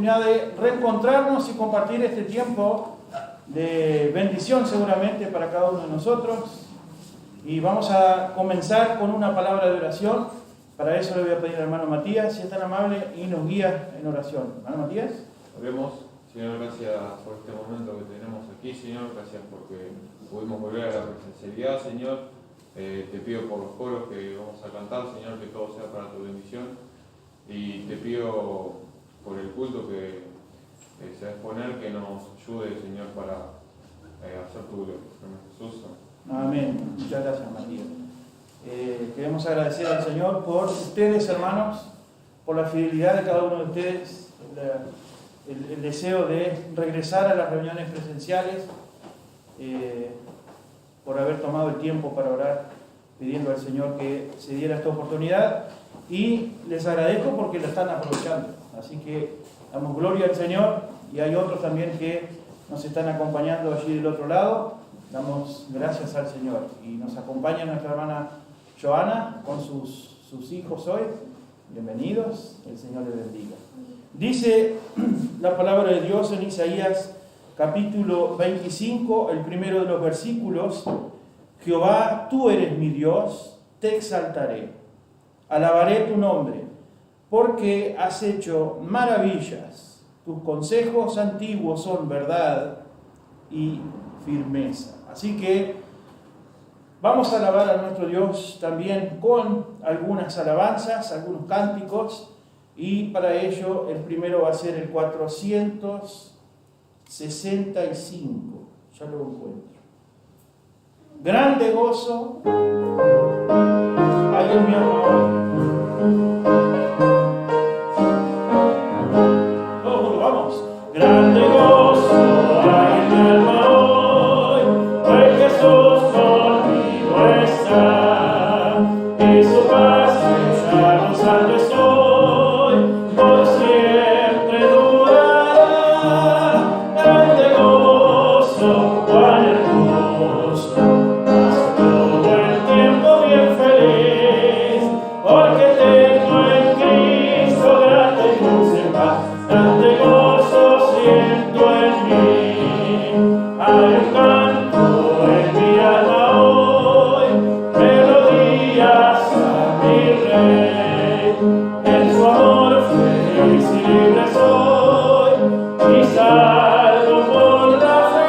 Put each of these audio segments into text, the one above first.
oportunidad de reencontrarnos y compartir este tiempo de bendición seguramente para cada uno de nosotros. Y vamos a comenzar con una palabra de oración. Para eso le voy a pedir al hermano Matías, si es tan amable, y nos guía en oración. Hermano Matías. Oremos. Señor, gracias por este momento que tenemos aquí, Señor. Gracias porque pudimos volver a la presencialidad, Señor. Te pido por los coros que vamos a cantar, Señor, que todo sea para tu bendición. Y te pido por el culto que se va a exponer, que nos ayude, Señor, para hacer tu gloria. En Jesús. Amén. Muchas gracias, Matías. Queremos agradecer al Señor por ustedes, hermanos, por la fidelidad de cada uno de ustedes, el deseo de regresar a las reuniones presenciales, por haber tomado el tiempo para orar, pidiendo al Señor que se diera esta oportunidad, y les agradezco porque la están aprovechando. Así que damos gloria al Señor, y hay otros también que nos están acompañando allí del otro lado. Damos gracias al Señor, y nos acompaña nuestra hermana Joana con sus hijos hoy. Bienvenidos, el Señor les bendiga. Dice la palabra de Dios en Isaías capítulo 25, el primero de los versículos: Jehová, tú eres mi Dios, te exaltaré, alabaré tu nombre, porque has hecho maravillas, tus consejos antiguos son verdad y firmeza. Así que vamos a alabar a nuestro Dios también con algunas alabanzas, algunos cánticos, y para ello el primero va a ser el 465. Ya lo encuentro. Grande gozo hay en mi alma hoy. Todos vamos. Grande gozo hay en mi alma hoy, pues Jesús conmigo está, y su paz me está gozando estoy, por siempre durará. Grande gozo, cuán hermoso, paso todo el tiempo bien feliz, porque tengo en Cristo grande y dulce paz. Grande gozo siento en mí, hay un canto en mi alma hoy, melodías a mi Rey. En su amor feliz y libre soy, y salvo por la fe.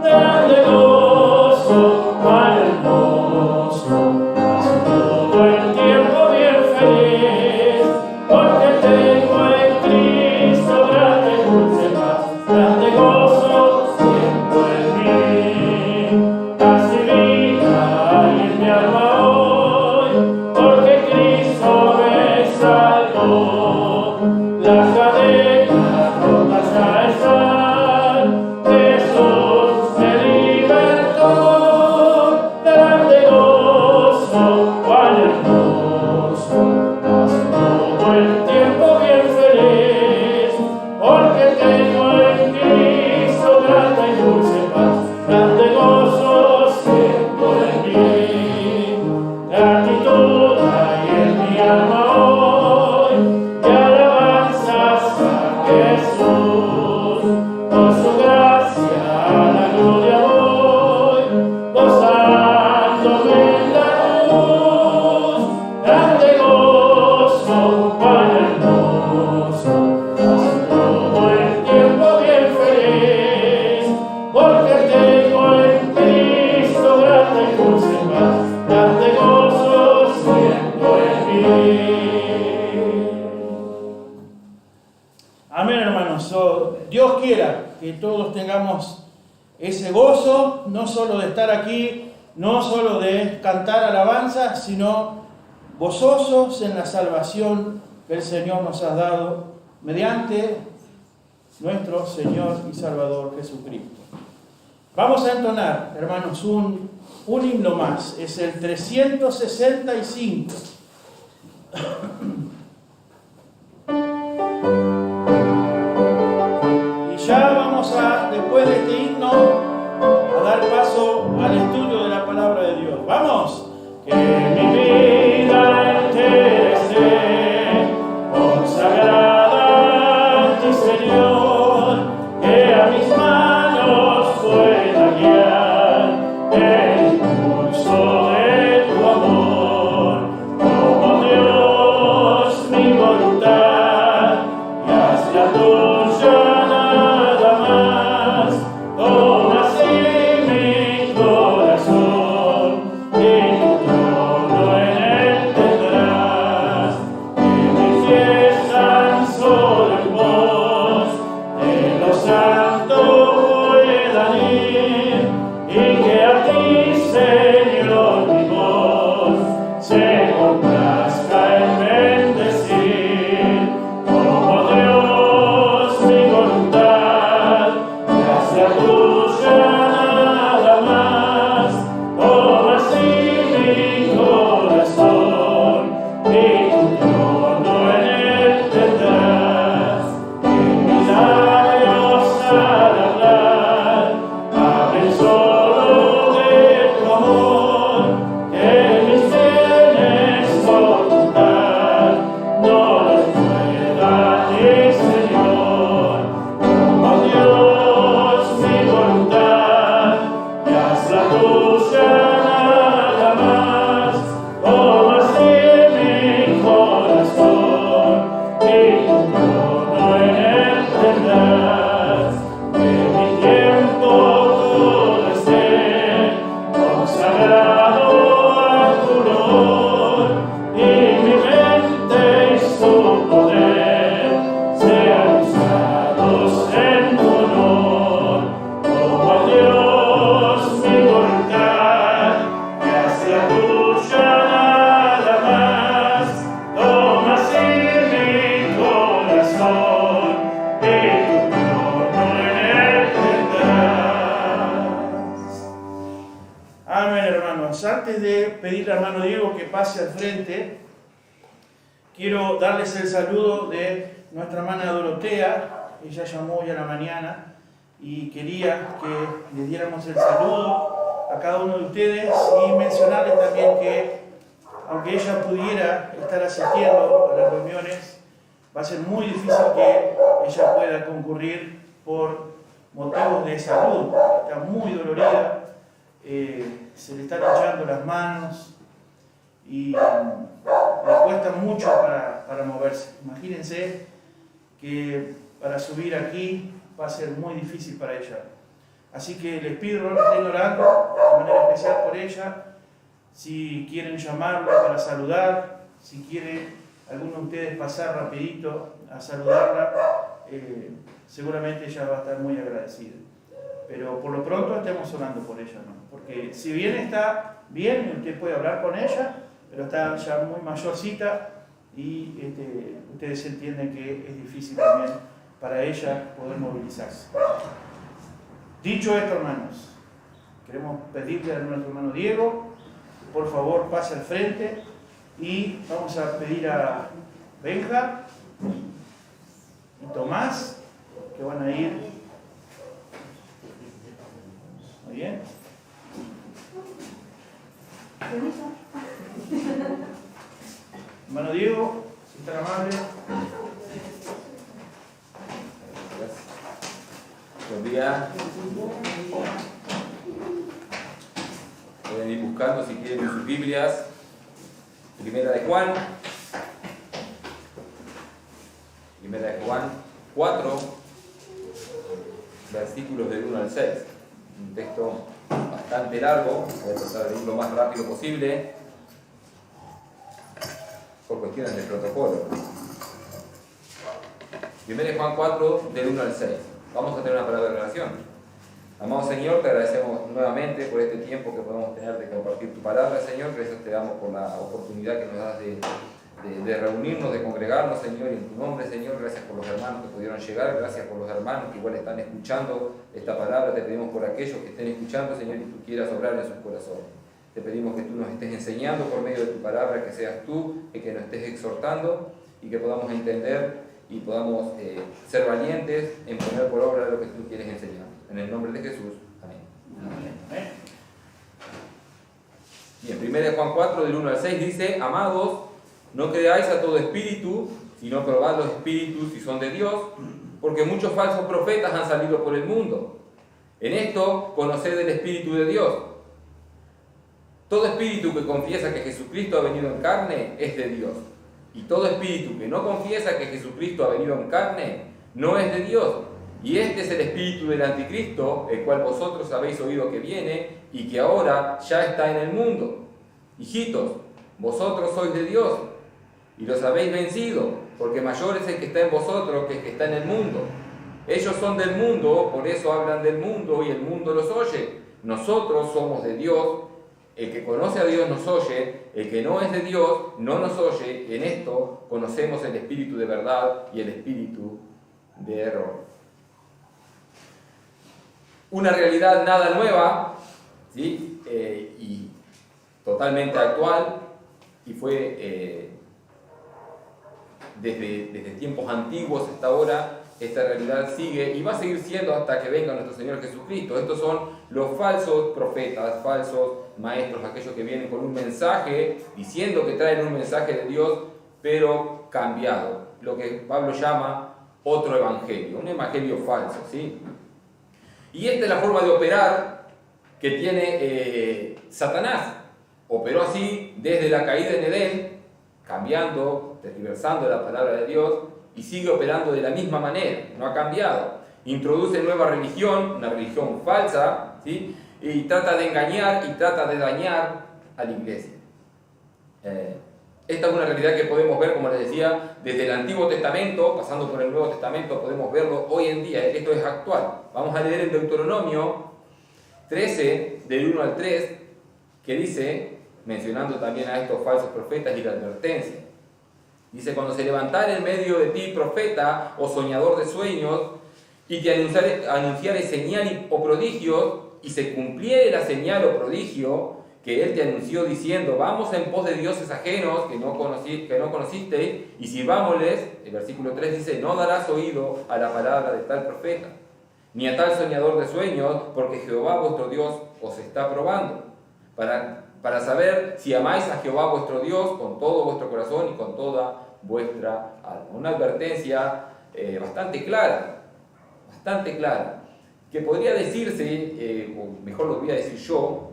Grande gozo, cuán hermoso, paso todo el tiempo bien feliz, porque tengo en Cristo grande y dulce paz. Grande gozo siento en mí, paz y vida hay en mi alma hoy, porque Cristo me salvó. Las cadenas rotas ya están, Jesús me libertó. Grande gozo, cuán hermoso, paso todo el tiempo bien feliz, porque tengo en Cristo grande y dulce paz. Grande gozo siento en mí, gratitud hay en mi alma hoy, y alabanzas a Jesús. Por su gracia a la gloria voy, gozándome en la luz. Grande gozo, cuán hermoso, paso todo el tiempo bien feliz, porque tengo en Cristo grande y dulce paz. Grande gozo siento en mí. Amén, hermanos. Dios quiera que todos tengamos ese gozo, no solo de estar aquí, no solo de cantar alabanzas, sino gozosos en la salvación que el Señor nos ha dado mediante nuestro Señor y Salvador Jesucristo. Vamos a entonar, hermanos, un himno más. Es el 365. Y ya vamos a, después de este himno, a dar paso al estudio de la palabra de Dios. ¡Vamos! Que mi vida entera esté consagrada hermanos, antes de pedirle al hermano Diego que pase al frente, quiero darles el saludo de nuestra hermana Dorotea. Ella llamó hoy a la mañana y quería que le diéramos el saludo a cada uno de ustedes y mencionarles también que, aunque ella pudiera estar asistiendo a las reuniones, va a ser muy difícil que ella pueda concurrir por motivos de salud. Está muy dolorida, se le están hinchando las manos y le cuesta mucho para moverse. Imagínense que para subir aquí va a ser muy difícil para ella. Así que les pido que estén orando de manera especial por ella. Si quieren llamarla para saludar, si quiere alguno de ustedes pasar rapidito a saludarla, seguramente ella va a estar muy agradecida. Pero por lo pronto estemos orando por ella, ¿no? Porque si bien está bien, usted puede hablar con ella, pero está ya muy mayorcita y ustedes entienden que es difícil también para ella poder movilizarse. Dicho esto, hermanos, queremos pedirle a nuestro hermano Diego, por favor pase al frente y vamos a pedir a Benja y Tomás que van a ir. Muy bien. Hermano Diego, si está amable. Gracias. Buen día. Pueden ir buscando si quieren en sus Biblias. Primera de Juan. Primera de Juan 4, versículos del 1 al 6. Un texto bastante largo, voy a tratar de ir lo más rápido posible por cuestiones del protocolo. Primera de Juan 4, del 1 al 6. Vamos a tener una palabra de oración. Amado Señor, te agradecemos nuevamente por este tiempo que podemos tener de compartir tu palabra, Señor. Gracias te damos por la oportunidad que nos das de reunirnos, de congregarnos, Señor, y en tu nombre, Señor. Gracias por los hermanos que pudieron llegar, gracias por los hermanos que igual están escuchando esta palabra. Te pedimos por aquellos que estén escuchando, Señor, y tú quieras obrar en sus corazones. Te pedimos que tú nos estés enseñando por medio de tu palabra, que seas tú el que nos estés exhortando y que podamos entender y podamos ser valientes en poner por obra lo que tú quieres enseñar. En el nombre de Jesús. Amén. Amén. Bien, 1 Juan 4, del 1 al 6 dice: Amados, no creáis a todo espíritu, sino probad los espíritus si son de Dios, porque muchos falsos profetas han salido por el mundo. En esto conoced el Espíritu de Dios. Todo espíritu que confiesa que Jesucristo ha venido en carne es de Dios. Y todo espíritu que no confiesa que Jesucristo ha venido en carne no es de Dios. Y este es el espíritu del anticristo, el cual vosotros habéis oído que viene y que ahora ya está en el mundo. Hijitos, vosotros sois de Dios y los habéis vencido, porque mayor es el que está en vosotros que el que está en el mundo. Ellos son del mundo, por eso hablan del mundo y el mundo los oye. Nosotros somos de Dios. El que conoce a Dios nos oye, el que no es de Dios no nos oye. En esto conocemos el espíritu de verdad y el espíritu de error. Una realidad nada nueva, ¿sí? Y totalmente actual, y fue desde tiempos antiguos hasta ahora. Esta realidad sigue y va a seguir siendo hasta que venga nuestro Señor Jesucristo. Estos son los falsos profetas, falsos maestros, aquellos que vienen con un mensaje, diciendo que traen un mensaje de Dios, pero cambiado. Lo que Pablo llama otro evangelio, un evangelio falso, ¿sí? Y esta es la forma de operar que tiene Satanás. Operó así desde la caída en Edén, cambiando, tergiversando la palabra de Dios, y sigue operando de la misma manera, no ha cambiado. Introduce nueva religión, una religión falsa, ¿sí? Y trata de engañar y trata de dañar a la iglesia. Esta es una realidad que podemos ver, como les decía, desde el Antiguo Testamento, pasando por el Nuevo Testamento, podemos verlo hoy en día. Esto es actual. Vamos a leer en Deuteronomio 13, del 1 al 3, que dice, mencionando también a estos falsos profetas y la advertencia. Dice: cuando se levantare en medio de ti profeta o soñador de sueños, y te anunciare señal o prodigios, y se cumpliere la señal o prodigio que él te anunció diciendo, vamos en pos de dioses ajenos que no conocisteis, y sirvámosles. El versículo 3 dice, no darás oído a la palabra de tal profeta, ni a tal soñador de sueños, porque Jehová vuestro Dios os está probando, para saber si amáis a Jehová vuestro Dios con todo vuestro corazón y con toda vuestra alma. Una advertencia bastante clara, que podría decirse, o mejor lo voy a decir yo,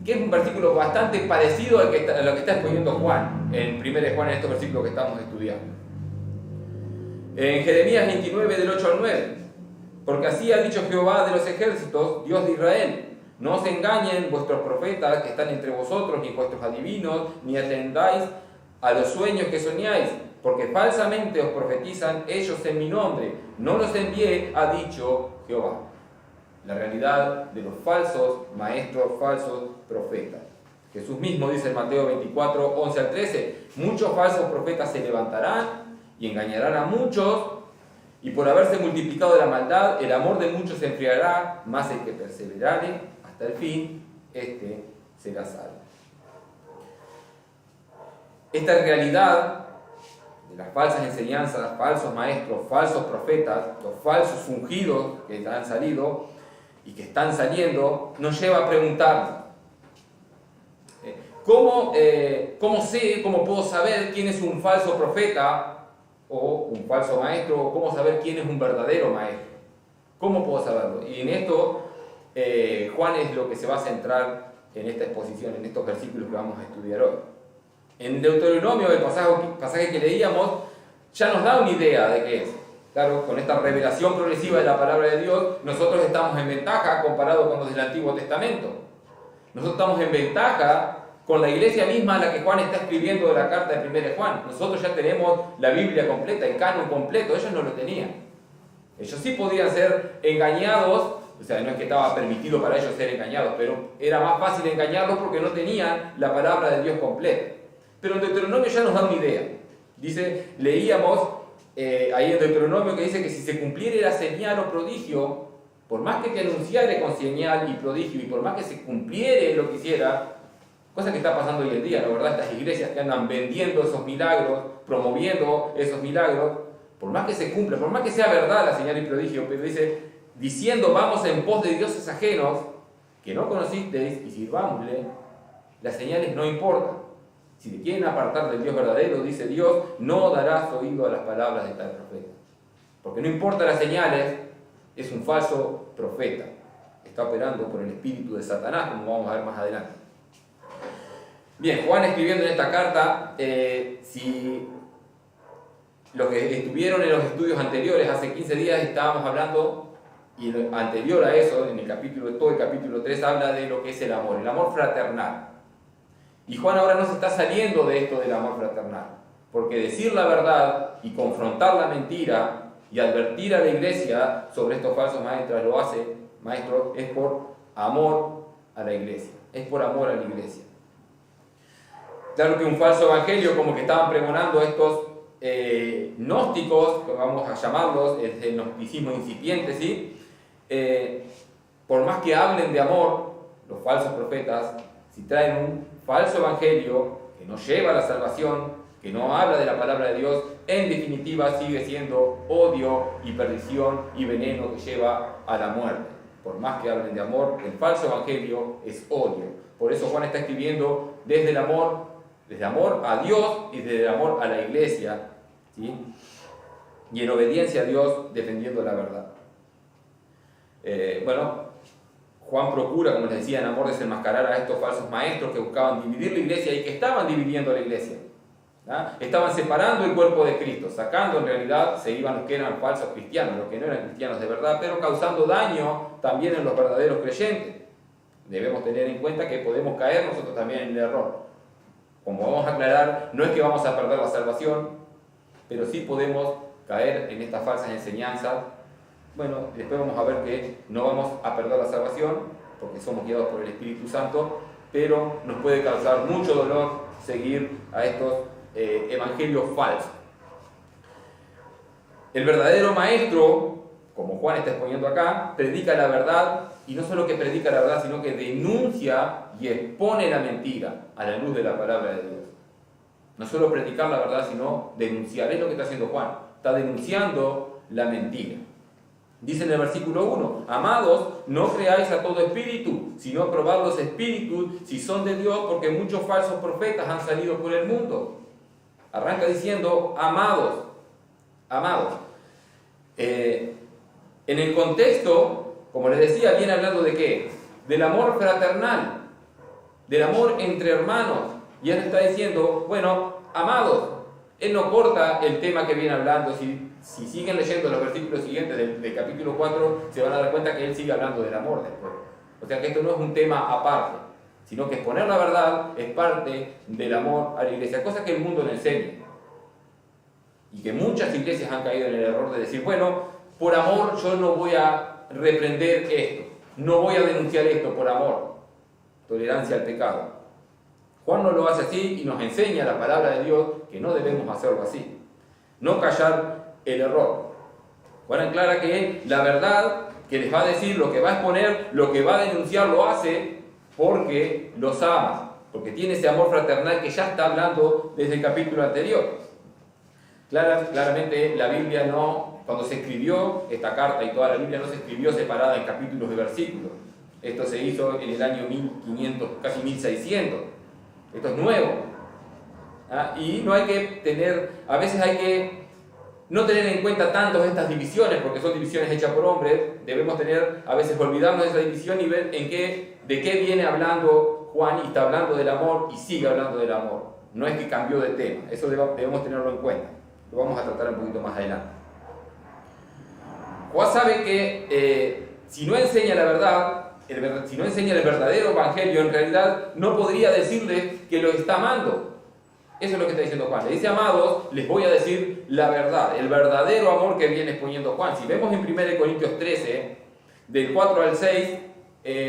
que es un versículo bastante parecido a lo que está exponiendo Juan, en 1 Juan, en estos versículos que estamos estudiando. En Jeremías 29, del 8 al 9, porque así ha dicho Jehová de los ejércitos, Dios de Israel, no os engañen vuestros profetas que están entre vosotros, ni vuestros adivinos, ni atendáis a los sueños que soñáis, porque falsamente os profetizan ellos en mi nombre, no los envié, ha dicho Jehová. La realidad de los falsos maestros, falsos profetas. Jesús mismo dice en Mateo 24, 11 al 13, muchos falsos profetas se levantarán y engañarán a muchos, y por haberse multiplicado la maldad, el amor de muchos se enfriará, mas el que perseverare hasta el fin, este será salvo. Esta realidad de las falsas enseñanzas, falsos maestros, falsos profetas, los falsos ungidos que han salido y que están saliendo, nos lleva a preguntarnos, ¿cómo puedo saber quién es un falso profeta o un falso maestro, o cómo saber quién es un verdadero maestro? ¿Cómo puedo saberlo? Y en esto Juan es lo que se va a centrar en esta exposición, en estos versículos que vamos a estudiar hoy. En Deuteronomio, el pasaje que leíamos, ya nos da una idea de qué es. Claro, con esta revelación progresiva de la palabra de Dios, nosotros estamos en ventaja comparado con los del Antiguo Testamento. Nosotros estamos en ventaja con la iglesia misma a la que Juan está escribiendo de la carta de 1 Juan. Nosotros ya tenemos la Biblia completa, el canon completo, ellos no lo tenían. Ellos sí podían ser engañados, o sea, no es que estaba permitido para ellos ser engañados, pero era más fácil engañarlos porque no tenían la palabra de Dios completa. Pero en Deuteronomio ya nos da una idea. Dice, leíamos ahí en Deuteronomio que dice que si se cumpliera la señal o prodigio, por más que te anunciare con señal y prodigio, y por más que se cumpliere lo que hiciera, cosa que está pasando hoy en día, la verdad, estas iglesias que andan vendiendo esos milagros, promoviendo esos milagros, por más que se cumpla, por más que sea verdad la señal y prodigio, pero dice, diciendo vamos en pos de dioses ajenos, que no conocisteis, y sirvámosle, las señales no importan. Si te quieren apartar del Dios verdadero, dice Dios, no darás oído a las palabras de tal profeta. Porque no importa las señales, es un falso profeta. Está operando por el espíritu de Satanás, como vamos a ver más adelante. Bien, Juan escribiendo en esta carta, si los que estuvieron en los estudios anteriores, hace 15 días estábamos hablando, y anterior a eso, en el capítulo, todo el capítulo 3, habla de lo que es el amor fraternal. Y Juan ahora no se está saliendo de esto del amor fraternal, porque decir la verdad y confrontar la mentira y advertir a la iglesia sobre estos falsos maestros es por amor a la iglesia, es por amor a la iglesia. Claro que un falso evangelio, como que estaban pregonando estos gnósticos, vamos a llamarlos, el gnosticismo incipiente, ¿sí? Por más que hablen de amor, los falsos profetas, si traen un falso evangelio que no lleva a la salvación, que no habla de la palabra de Dios, en definitiva sigue siendo odio y perdición y veneno que lleva a la muerte. Por más que hablen de amor, el falso evangelio es odio. Por eso Juan está escribiendo desde el amor a Dios y desde el amor a la iglesia, ¿sí? Y en obediencia a Dios, defendiendo la verdad. Juan procura, como les decía, en amor desenmascarar a estos falsos maestros que buscaban dividir la iglesia y que estaban dividiendo la iglesia. ¿Ah? Estaban separando el cuerpo de Cristo, sacando en realidad, se iban los que eran falsos cristianos, los que no eran cristianos de verdad, pero causando daño también en los verdaderos creyentes. Debemos tener en cuenta que podemos caer nosotros también en el error. Como vamos a aclarar, no es que vamos a perder la salvación, pero sí podemos caer en estas falsas enseñanzas. Bueno, después vamos a ver que no vamos a perder la salvación, porque somos guiados por el Espíritu Santo, pero nos puede causar mucho dolor seguir a estos evangelios falsos. El verdadero maestro, como Juan está exponiendo acá, predica la verdad y no solo que predica la verdad, sino que denuncia y expone la mentira a la luz de la palabra de Dios. No solo predicar la verdad, sino denunciar. Es lo que está haciendo Juan. Está denunciando la mentira. Dice en el versículo 1, amados, no creáis a todo espíritu, sino probad los espíritus si son de Dios, porque muchos falsos profetas han salido por el mundo. Arranca diciendo, amados, amados. En el contexto, como les decía, viene hablando de ¿qué? Del amor fraternal, del amor entre hermanos. Y él está diciendo, bueno, amados. Él no corta el tema que viene hablando. Si siguen leyendo los versículos siguientes del capítulo 4, se van a dar cuenta que él sigue hablando del amor después. O sea que esto no es un tema aparte, sino que exponer la verdad es parte del amor a la iglesia, cosa que el mundo no enseña. Y que muchas iglesias han caído en el error de decir, bueno, por amor yo no voy a reprender esto, no voy a denunciar esto por amor. Tolerancia al pecado. Juan no lo hace así y nos enseña la palabra de Dios que no debemos hacerlo así. No callar el error. Juan aclara que la verdad que les va a decir, lo que va a exponer, lo que va a denunciar, lo hace porque los ama, porque tiene ese amor fraternal que ya está hablando desde el capítulo anterior. Claramente la Biblia no, cuando se escribió esta carta y toda la Biblia no se escribió separada en capítulos y versículos. Esto se hizo en el año 1500, casi 1600. Esto es nuevo. Y no hay que tener, a veces hay que no tener en cuenta tanto estas divisiones, porque son divisiones hechas por hombres. Debemos a veces olvidarnos de esa división y ver de qué viene hablando Juan, y está hablando del amor y sigue hablando del amor. No es que cambió de tema, eso debemos tenerlo en cuenta. Lo vamos a tratar un poquito más adelante. Juan sabe que si no enseña la verdad, si no enseña el verdadero evangelio, en realidad no podría decirle que lo está amando. Eso es lo que está diciendo Juan. Le dice, amados, les voy a decir la verdad, el verdadero amor que viene exponiendo Juan. Si vemos en 1 Corintios 13, del 4 al 6,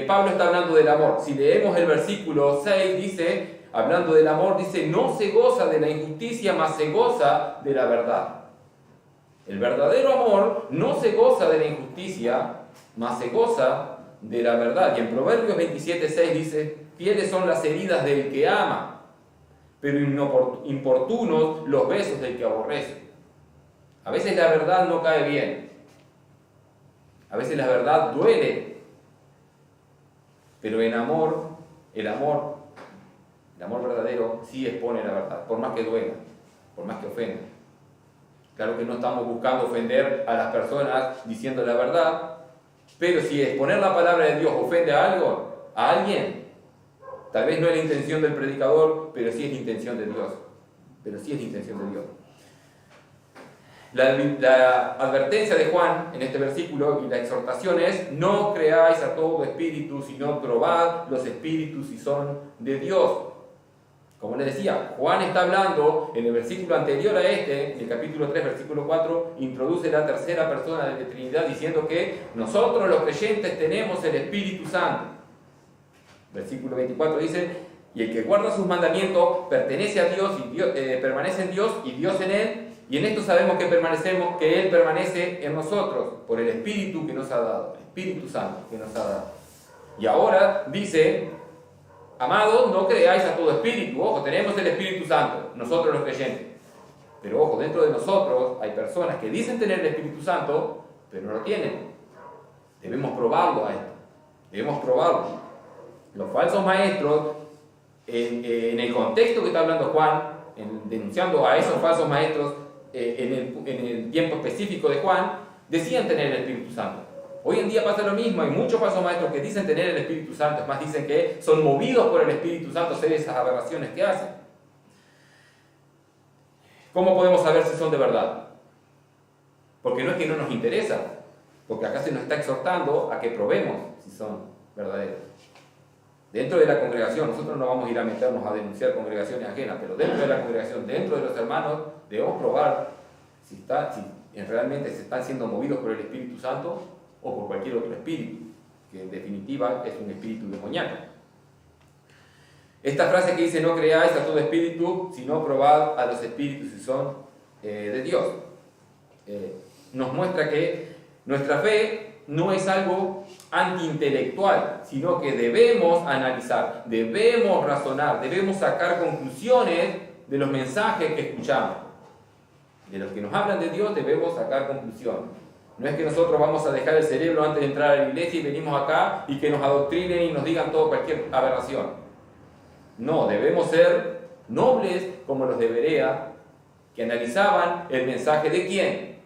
Pablo está hablando del amor. Si leemos el versículo 6, dice, hablando del amor, dice, no se goza de la injusticia, mas se goza de la verdad. El verdadero amor no se goza de la injusticia, mas se goza de la verdad. Y en Proverbios 27:6 dice, fieles son las heridas del que ama, pero importunos los besos del que aborrece. A veces la verdad no cae bien. A veces la verdad duele. Pero en amor, el amor verdadero sí expone la verdad, por más que duela, por más que ofenda. Claro que no estamos buscando ofender a las personas diciendo la verdad, pero si exponer la palabra de Dios ofende a alguien, tal vez no es la intención del predicador, pero sí es la intención de Dios. La advertencia de Juan en este versículo y la exhortación es: no creáis a todo espíritu, sino probad los espíritus si son de Dios. Como les decía, Juan está hablando en el versículo anterior a en el capítulo 3, versículo 4, introduce la tercera persona de la Trinidad diciendo que nosotros los creyentes tenemos el Espíritu Santo. Versículo 24 dice: y el que guarda sus mandamientos pertenece a Dios y permanece en Dios y Dios en él. Y en esto sabemos que Él permanece en nosotros por el Espíritu que nos ha dado, el Espíritu Santo que nos ha dado. Y ahora dice: amados, no creáis a todo espíritu. Ojo, tenemos el Espíritu Santo, nosotros los creyentes. Pero ojo, dentro de nosotros hay personas que dicen tener el Espíritu Santo, pero no lo tienen. Debemos probarlo a esto. Debemos probarlo. Los falsos maestros, en el contexto que está hablando Juan, denunciando a esos falsos maestros, en el tiempo específico de Juan, decían tener el Espíritu Santo. Hoy en día pasa lo mismo, hay muchos falsos maestros que dicen tener el Espíritu Santo, es más, dicen que son movidos por el Espíritu Santo a hacer esas aberraciones que hacen. ¿Cómo podemos saber si son de verdad? Porque no es que no nos interesa, porque acá se nos está exhortando a que probemos si son verdaderos. Dentro de la congregación, nosotros no vamos a ir a meternos a denunciar congregaciones ajenas, pero dentro de la congregación, dentro de los hermanos, debemos probar si realmente se están siendo movidos por el Espíritu Santo o por cualquier otro espíritu, que en definitiva es un espíritu demoníaco. Esta frase que dice: no creáis a todo espíritu, sino probad a los espíritus si son de Dios, nos muestra que nuestra fe no es algo antiintelectual, sino que debemos analizar, debemos razonar, debemos sacar conclusiones de los mensajes que escuchamos. De los que nos hablan de Dios debemos sacar conclusiones. No es que nosotros vamos a dejar el cerebro antes de entrar a la iglesia y venimos acá y que nos adoctrinen y nos digan todo cualquier aberración. No, debemos ser nobles como los de Berea, que analizaban el mensaje de ¿quién?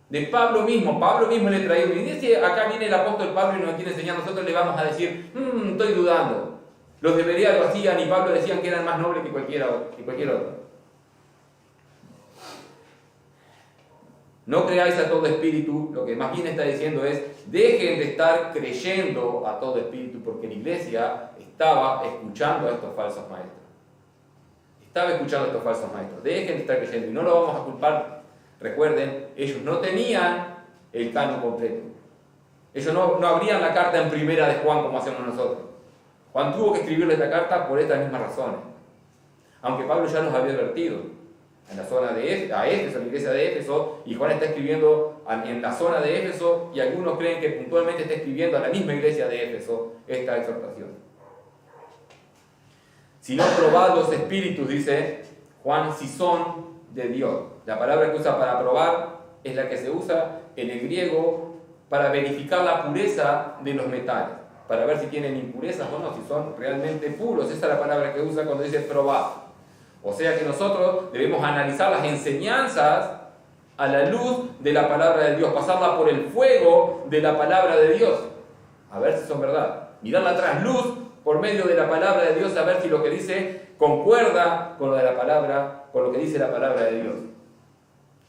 De Pablo mismo. Pablo mismo le traía. Y dice, acá viene el apóstol Pablo y nos quiere enseñar, nosotros le vamos a decir, estoy dudando. Los de Berea lo hacían y Pablo decían que eran más nobles que cualquier otro. No creáis a todo espíritu, lo que más bien está diciendo es, dejen de estar creyendo a todo espíritu, porque la iglesia estaba escuchando a estos falsos maestros. Dejen de estar creyendo y no lo vamos a culpar. Recuerden, ellos no tenían el canon completo. Ellos no abrían la carta en primera de Juan como hacemos nosotros. Juan tuvo que escribirle esta carta por estas mismas razones. Aunque Pablo ya los había advertido. En la zona de a Éfeso, en la iglesia de Éfeso, y Juan está escribiendo en la zona de Éfeso, y algunos creen que puntualmente está escribiendo a la misma iglesia de Éfeso esta exhortación. Si no probad los espíritus, dice Juan, si son de Dios. La palabra que usa para probar es la que se usa en el griego para verificar la pureza de los metales, para ver si tienen impurezas o no, si son realmente puros. Esa es la palabra que usa cuando dice probar. O sea que nosotros debemos analizar las enseñanzas a la luz de la palabra de Dios, pasarla por el fuego de la palabra de Dios, a ver si son verdad. Mirar la trasluz por medio de la palabra de Dios, a ver si lo que dice concuerda con lo de la palabra, con lo que dice la palabra de Dios.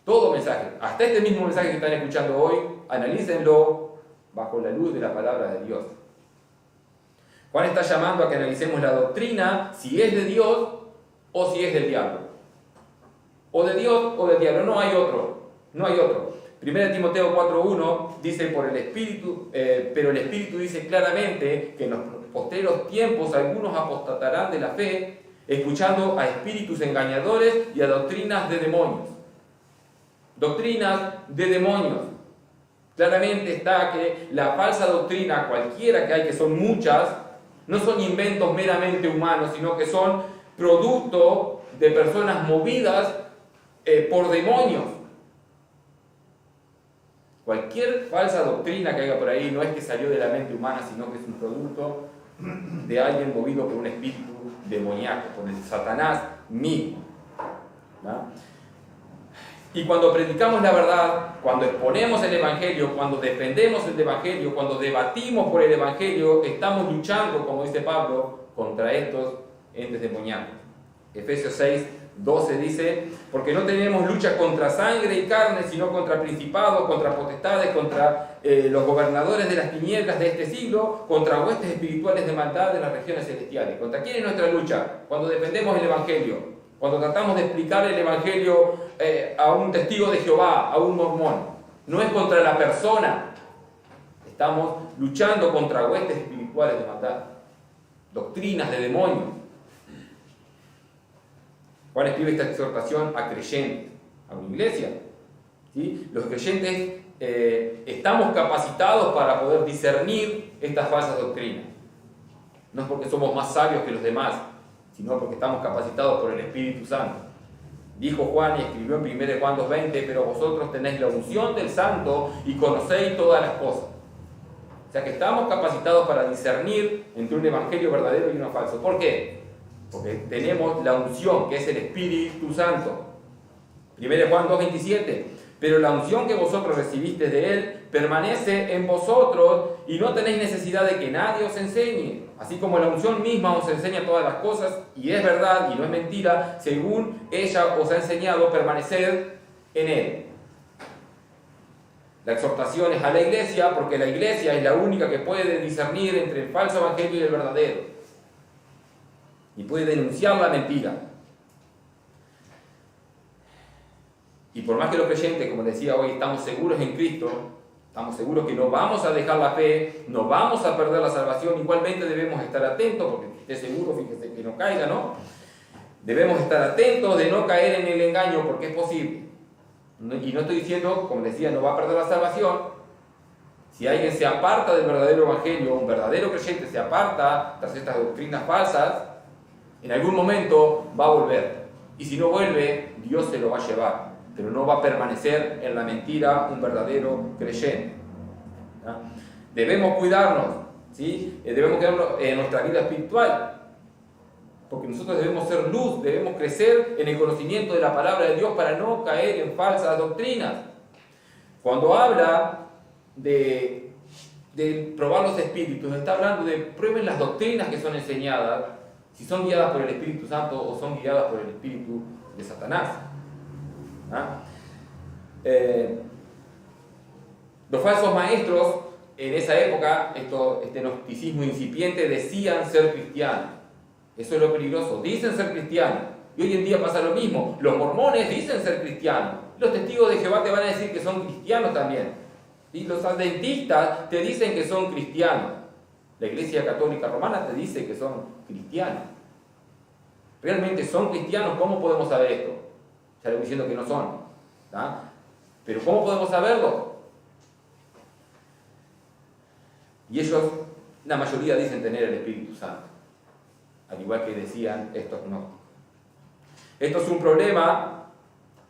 Todo mensaje, hasta este mismo mensaje que están escuchando hoy, analícenlo bajo la luz de la palabra de Dios. Juan está llamando a que analicemos la doctrina, si es de Dios o si es del diablo. O de Dios o del diablo, no hay otro. 1 Timoteo 4:1 dice por el Espíritu, pero el Espíritu dice claramente que en los posteros tiempos algunos apostatarán de la fe, escuchando a espíritus engañadores y a doctrinas de demonios. Doctrinas de demonios. Claramente está que la falsa doctrina, cualquiera que hay, que son muchas, no son inventos meramente humanos, sino que son producto de personas movidas por demonios. Cualquier falsa doctrina que haya por ahí no es que salió de la mente humana, sino que es un producto de alguien movido por un espíritu demoníaco, por el Satanás mismo. ¿No? Y cuando predicamos la verdad, cuando exponemos el Evangelio, cuando defendemos el Evangelio, cuando debatimos por el Evangelio, estamos luchando, como dice Pablo, contra estos entes demoníacos. Efesios 6:12 dice, porque no tenemos lucha contra sangre y carne, sino contra principados, contra potestades, contra los gobernadores de las tinieblas de este siglo, contra huestes espirituales de maldad en las regiones celestiales. ¿Contra quién es nuestra lucha? Cuando defendemos el Evangelio, cuando tratamos de explicar el Evangelio a un testigo de Jehová, a un mormón. No es contra la persona. Estamos luchando contra huestes espirituales de maldad, doctrinas de demonios. Juan escribe esta exhortación a creyentes, a una iglesia. ¿Sí? Los creyentes estamos capacitados para poder discernir estas falsas doctrinas. No es porque somos más sabios que los demás, sino porque estamos capacitados por el Espíritu Santo. Dijo Juan y escribió en 1 Juan 2:20, pero vosotros tenéis la unción del Santo y conocéis todas las cosas. O sea que estamos capacitados para discernir entre un evangelio verdadero y uno falso. ¿Por qué? Porque tenemos la unción, que es el Espíritu Santo. 1 Juan 2:27, pero la unción que vosotros recibiste de Él permanece en vosotros y no tenéis necesidad de que nadie os enseñe. Así como la unción misma os enseña todas las cosas, y es verdad y no es mentira, según ella os ha enseñado, permaneced en Él. La exhortación es a la iglesia, porque la iglesia es la única que puede discernir entre el falso evangelio y el verdadero. Y puede denunciar la mentira. Y por más que los creyentes, como decía hoy, estamos seguros en Cristo, estamos seguros que no vamos a dejar la fe, no vamos a perder la salvación, igualmente debemos estar atentos, porque esté seguro, fíjese que no caiga, ¿no? Debemos estar atentos de no caer en el engaño, porque es posible. Y no estoy diciendo, como decía, no va a perder la salvación, Si alguien se aparta del verdadero evangelio, un verdadero creyente se aparta tras estas doctrinas falsas, en algún momento va a volver. Y si no vuelve, Dios se lo va a llevar, pero no va a permanecer en la mentira un verdadero creyente. ¿No? Debemos cuidarnos, ¿sí? Debemos cuidarnos en nuestra vida espiritual, porque nosotros debemos ser luz, debemos crecer en el conocimiento de la palabra de Dios para no caer en falsas doctrinas. Cuando habla de probar los espíritus, está hablando de prueben las doctrinas que son enseñadas, si son guiadas por el Espíritu Santo o son guiadas por el espíritu de Satanás. ¿Ah? Los falsos maestros en esa época, este gnosticismo incipiente, decían ser cristianos. Eso es lo peligroso. Dicen ser cristianos. Y hoy en día pasa lo mismo. Los mormones dicen ser cristianos. Los testigos de Jehová te van a decir que son cristianos también. Y los adventistas te dicen que son cristianos. La Iglesia Católica Romana te dice que son cristianos. ¿Realmente son cristianos? ¿Cómo podemos saber esto? Ya le voy diciendo que no son. ¿Tá? Pero ¿cómo podemos saberlo? Y ellos, la mayoría dicen tener el Espíritu Santo. Al igual que decían estos no. Esto es un problema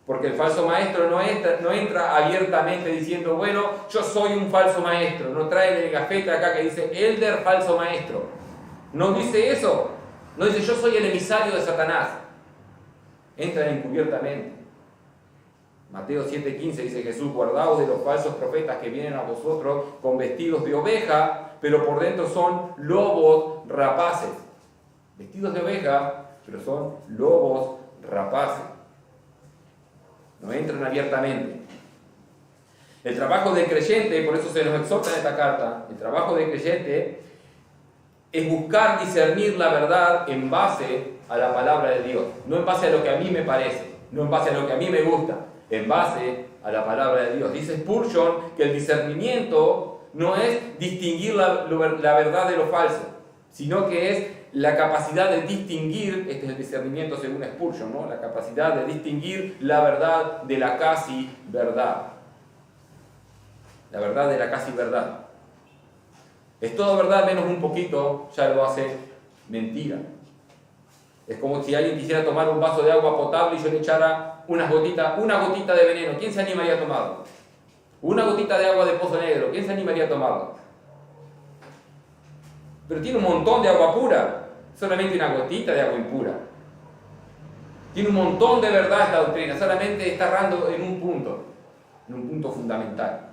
porque el falso maestro no entra abiertamente diciendo, bueno, yo soy un falso maestro. No trae el gafete acá que dice, Elder falso maestro. No dice eso. No dice, yo soy el emisario de Satanás. Entra encubiertamente. Mateo 7:15 dice Jesús, guardaos de los falsos profetas que vienen a vosotros con vestidos de oveja, pero por dentro son lobos rapaces. Vestidos de oveja, pero son lobos rapaces. No entran abiertamente. El trabajo del creyente, por eso se nos exhorta en esta carta, el trabajo del creyente es buscar discernir la verdad en base a la palabra de Dios, no en base a lo que a mí me parece, no en base a lo que a mí me gusta, en base a la palabra de Dios. Dice Spurgeon que el discernimiento no es distinguir la verdad de lo falso, sino que es la capacidad de distinguir, este es el discernimiento según Spurgeon, ¿no? La capacidad de distinguir la verdad de la casi verdad. La verdad de la casi verdad. Es todo verdad menos un poquito, ya lo hace mentira. Es como si alguien quisiera tomar un vaso de agua potable y yo le echara una gotita de veneno. ¿Quién se animaría a tomarlo? Una gotita de agua de Pozo Negro. ¿Quién se animaría a tomarlo? Pero tiene un montón de agua pura, solamente una gotita de agua impura. Tiene un montón de verdad esta doctrina, solamente está errando en un punto fundamental.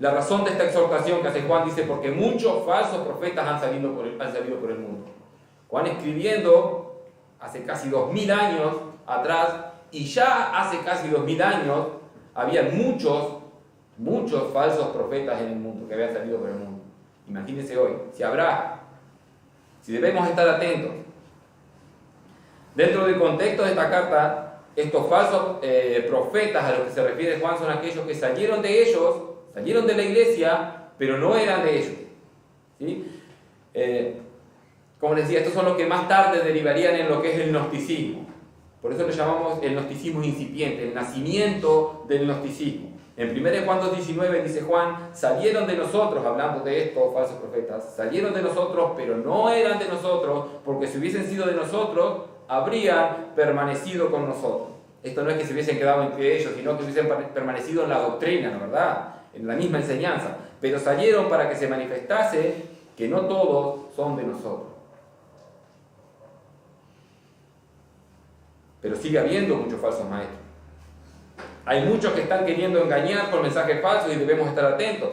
La razón de esta exhortación que hace Juan dice, porque muchos falsos profetas han salido por el mundo. Juan escribiendo hace casi 2000 años atrás, y ya hace casi 2000 años había muchos falsos profetas en el mundo que habían salido por el mundo. Imagínense hoy, si debemos estar atentos. Dentro del contexto de esta carta, estos falsos profetas a los que se refiere Juan son aquellos que salieron de la iglesia, pero no eran de ellos. ¿Sí? Como les decía, estos son los que más tarde derivarían en lo que es el gnosticismo. Por eso lo llamamos el gnosticismo incipiente, el nacimiento del gnosticismo. En 1 Juan 2:19 dice Juan, salieron de nosotros, hablando de estos falsos profetas, salieron de nosotros, pero no eran de nosotros, porque si hubiesen sido de nosotros, habrían permanecido con nosotros. Esto no es que se hubiesen quedado entre ellos, sino que hubiesen permanecido en la doctrina, ¿no verdad? En la misma enseñanza. Pero salieron para que se manifestase que no todos son de nosotros. Pero sigue habiendo muchos falsos maestros. Hay muchos que están queriendo engañar con mensajes falsos y debemos estar atentos.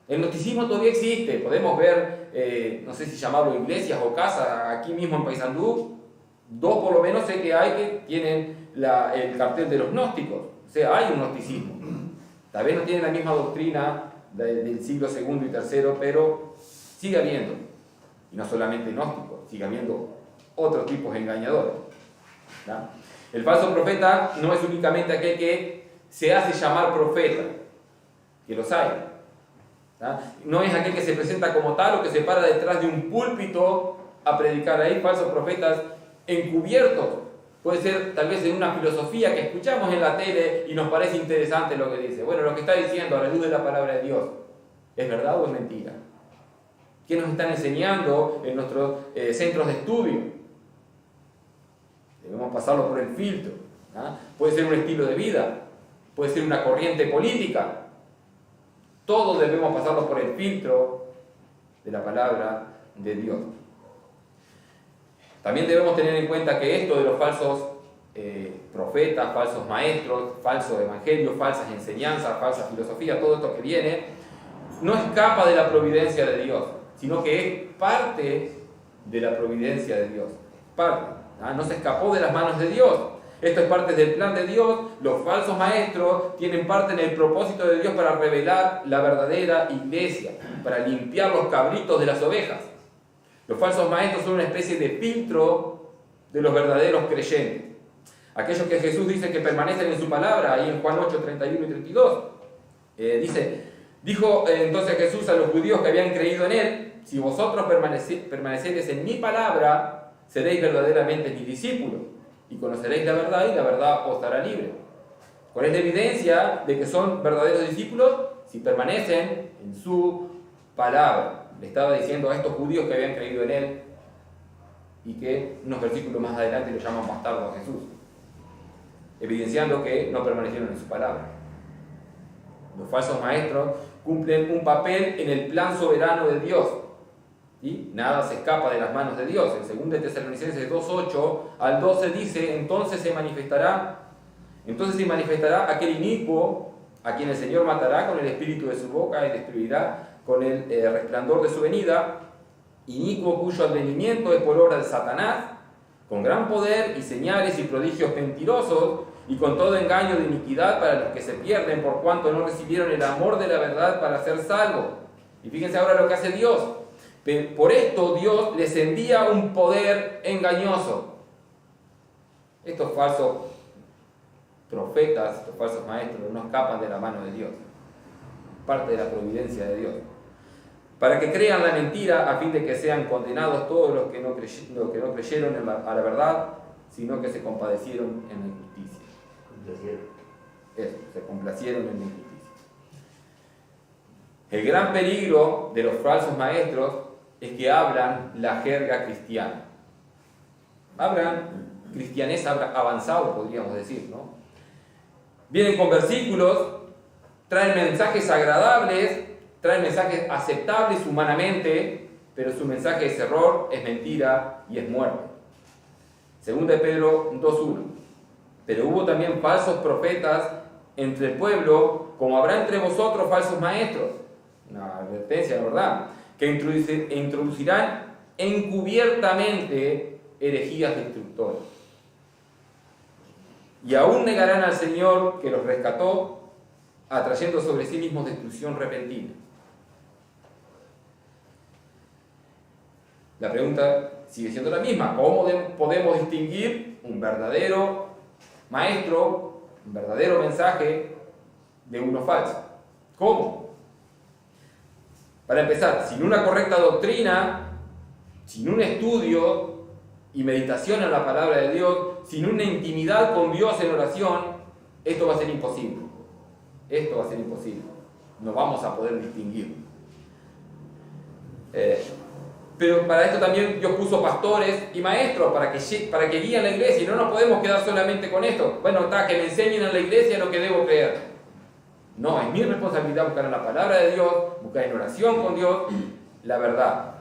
El gnosticismo todavía existe. Podemos ver, no sé si llamarlo iglesias o casas, aquí mismo en Paysandú, 2 por lo menos sé que hay que tienen el cartel de los gnósticos. O sea, hay un gnosticismo. Tal vez no tienen la misma doctrina del siglo II y III, pero sigue habiendo. Y no solamente gnósticos, sigue habiendo otros tipos engañadores. ¿No? El falso profeta no es únicamente aquel que se hace llamar profeta, que los hay. ¿No? No es aquel que se presenta como tal o que se para detrás de un púlpito a predicar. Hay falsos profetas encubiertos, Puede ser tal vez en una filosofía que escuchamos en la tele y nos parece interesante lo que dice. Bueno, lo que está diciendo a la luz de la palabra de Dios, ¿es verdad o es mentira? ¿Qué nos están enseñando en nuestros centros de estudio? Debemos pasarlo por el filtro. ¿Ah? Puede ser un estilo de vida, puede ser una corriente política. Todos debemos pasarlo por el filtro de la palabra de Dios. También debemos tener en cuenta que esto de los falsos profetas, falsos maestros, falsos evangelios, falsas enseñanzas, falsas filosofías, todo esto que viene, no escapa de la providencia de Dios, sino que es parte de la providencia de Dios. Parte. No se escapó de las manos de Dios. Esto es parte del plan de Dios. Los falsos maestros tienen parte en el propósito de Dios para revelar la verdadera iglesia, para limpiar los cabritos de las ovejas. Los falsos maestros son una especie de filtro de los verdaderos creyentes. Aquellos que Jesús dice que permanecen en su palabra, ahí en Juan 8, 31 y 32, dijo entonces Jesús a los judíos que habían creído en él: si vosotros permaneceréis en mi palabra, seréis verdaderamente mis discípulos, y conoceréis la verdad, y la verdad os hará libre. ¿Cuál es la evidencia de que son verdaderos discípulos? Si permanecen en su palabra. Le estaba diciendo a estos judíos que habían creído en él, y que unos versículos más adelante lo llaman bastardo a Jesús, evidenciando que no permanecieron en su palabra. Los falsos maestros cumplen un papel en el plan soberano de Dios. ¿Sí? Nada se escapa de las manos de Dios. En 2 Tesalonicenses 2:8 al 12 dice: entonces se manifestará aquel inicuo a quien el Señor matará con el espíritu de su boca y destruirá con el resplandor de su venida, inicuo cuyo advenimiento es por obra de Satanás, con gran poder y señales y prodigios mentirosos, y con todo engaño de iniquidad para los que se pierden, por cuanto no recibieron el amor de la verdad para ser salvos. Y fíjense ahora lo que hace Dios. Por esto Dios les envía un poder engañoso. Estos falsos profetas, estos falsos maestros, no escapan de la mano de Dios. Parte de la providencia de Dios. Para que crean la mentira, a fin de que sean condenados todos los que no creyeron a la verdad, sino que se compadecieron en la injusticia. Se complacieron en la injusticia. El gran peligro de los falsos maestros es que hablan la jerga cristiana. Hablan cristianés avanzado, podríamos decir, ¿no? Vienen con versículos, traen mensajes agradables, traen mensajes aceptables humanamente, pero su mensaje es error, es mentira y es muerte. 2 Pedro 2:1. Pero hubo también falsos profetas entre el pueblo, como habrá entre vosotros falsos maestros. Una advertencia, ¿verdad? Que introducirán encubiertamente herejías destructoras. Y aún negarán al Señor que los rescató, atrayendo sobre sí mismos destrucción repentina. La pregunta sigue siendo la misma: ¿cómo podemos distinguir un verdadero maestro, un verdadero mensaje de uno falso? ¿Cómo? Para empezar, sin una correcta doctrina, sin un estudio y meditación en la palabra de Dios, sin una intimidad con Dios en oración, esto va a ser imposible. Esto va a ser imposible. No vamos a poder distinguir. Pero para esto también Dios puso pastores y maestros para que guíen la iglesia, y no nos podemos quedar solamente con esto. Bueno, está, que me enseñen en la iglesia lo que debo creer. No, es mi responsabilidad buscar en la palabra de Dios, buscar en oración con Dios la verdad.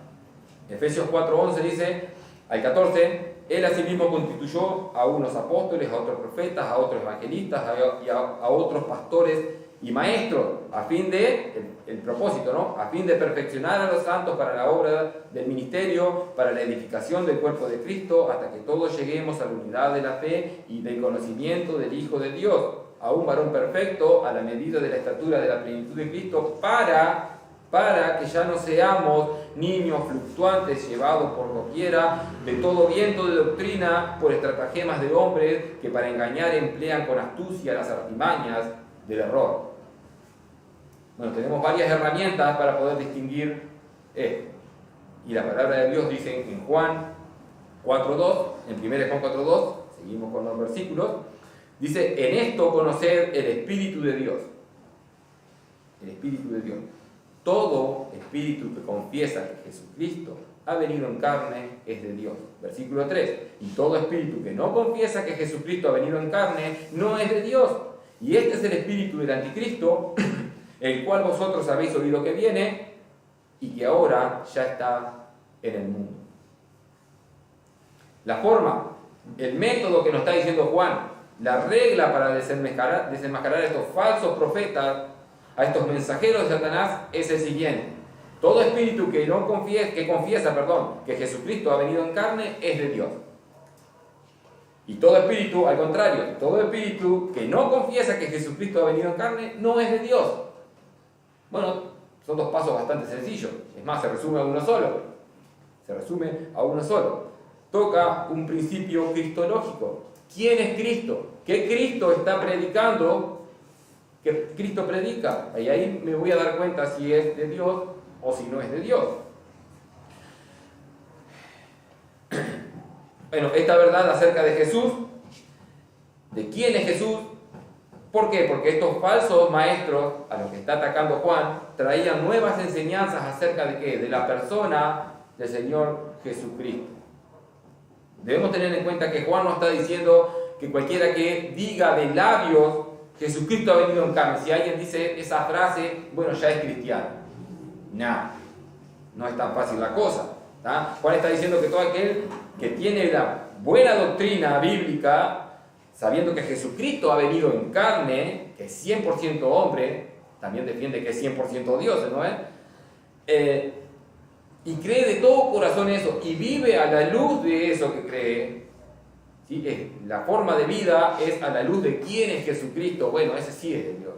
Efesios 4:11 dice, al 14, Él asimismo constituyó a unos apóstoles, a otros profetas, a otros evangelistas y a otros pastores y maestros, a fin de, el propósito, ¿no? A fin de perfeccionar a los santos para la obra del ministerio, para la edificación del cuerpo de Cristo, hasta que todos lleguemos a la unidad de la fe y del conocimiento del Hijo de Dios, a un varón perfecto, a la medida de la estatura de la plenitud de Cristo, para que ya no seamos niños fluctuantes, llevados por doquiera de todo viento de doctrina, por estratagemas de hombres que para engañar emplean con astucia las artimañas del error. Bueno, tenemos varias herramientas para poder distinguir esto. Y la palabra de Dios dice en Juan 4:2, en 1 Juan 4:2, seguimos con los versículos, dice, en esto conocer el Espíritu de Dios. El Espíritu de Dios. Todo espíritu que confiesa que Jesucristo ha venido en carne es de Dios. Versículo 3. Y todo espíritu que no confiesa que Jesucristo ha venido en carne no es de Dios. Y este es el espíritu del anticristo, el cual vosotros habéis oído que viene y que ahora ya está en el mundo. La forma, el método que nos está diciendo Juan, la regla para desenmascarar a estos falsos profetas, a estos mensajeros de Satanás, es el siguiente. Todo espíritu que confiesa que Jesucristo ha venido en carne es de Dios. Y todo espíritu, al contrario, todo espíritu que no confiesa que Jesucristo ha venido en carne no es de Dios. Bueno, son dos pasos bastante sencillos. Es más, se resume a uno solo. Toca un principio cristológico. ¿Quién es Cristo? ¿Qué Cristo está predicando? ¿Qué Cristo predica? Y ahí me voy a dar cuenta si es de Dios o si no es de Dios. Bueno, esta verdad acerca de Jesús, de quién es Jesús. ¿Por qué? Porque estos falsos maestros a los que está atacando Juan traían nuevas enseñanzas acerca de ¿qué? De la persona del Señor Jesucristo. Debemos tener en cuenta que Juan no está diciendo que cualquiera que diga de labios Jesucristo ha venido en carne, si alguien dice esa frase, bueno, ya es cristiano. No es tan fácil la cosa. ¿Tá? Juan está diciendo que todo aquel que tiene la buena doctrina bíblica, sabiendo que Jesucristo ha venido en carne, que es 100% hombre, también defiende que es 100% Dios, ¿no es? Y cree de todo corazón eso, y vive a la luz de eso que cree, ¿sí? La forma de vida es a la luz de quién es Jesucristo. Bueno, ese sí es de Dios.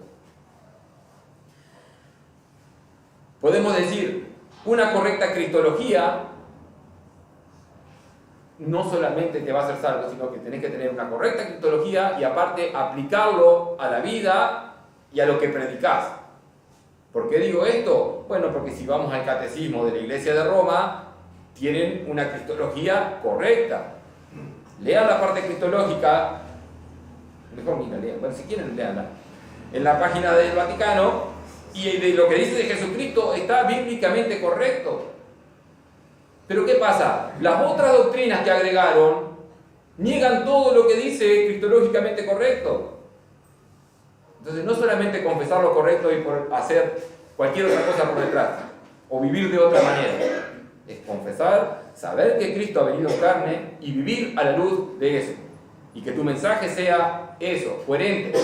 Podemos decir, una correcta cristología no solamente te va a hacer salvo, sino que tenés que tener una correcta cristología y aparte aplicarlo a la vida y a lo que predicás. ¿Por qué digo esto? Bueno, porque si vamos al catecismo de la Iglesia de Roma, tienen una cristología correcta. Lean la parte cristológica, mejor ni la lean, bueno, si quieren leanla, en la página del Vaticano, y de lo que dice de Jesucristo está bíblicamente correcto. Pero ¿qué pasa? Las otras doctrinas que agregaron niegan todo lo que dice cristológicamente correcto. Entonces no solamente confesar lo correcto y por hacer cualquier otra cosa por detrás, o vivir de otra manera. Es confesar, saber que Cristo ha venido en carne y vivir a la luz de eso. Y que tu mensaje sea eso, coherente.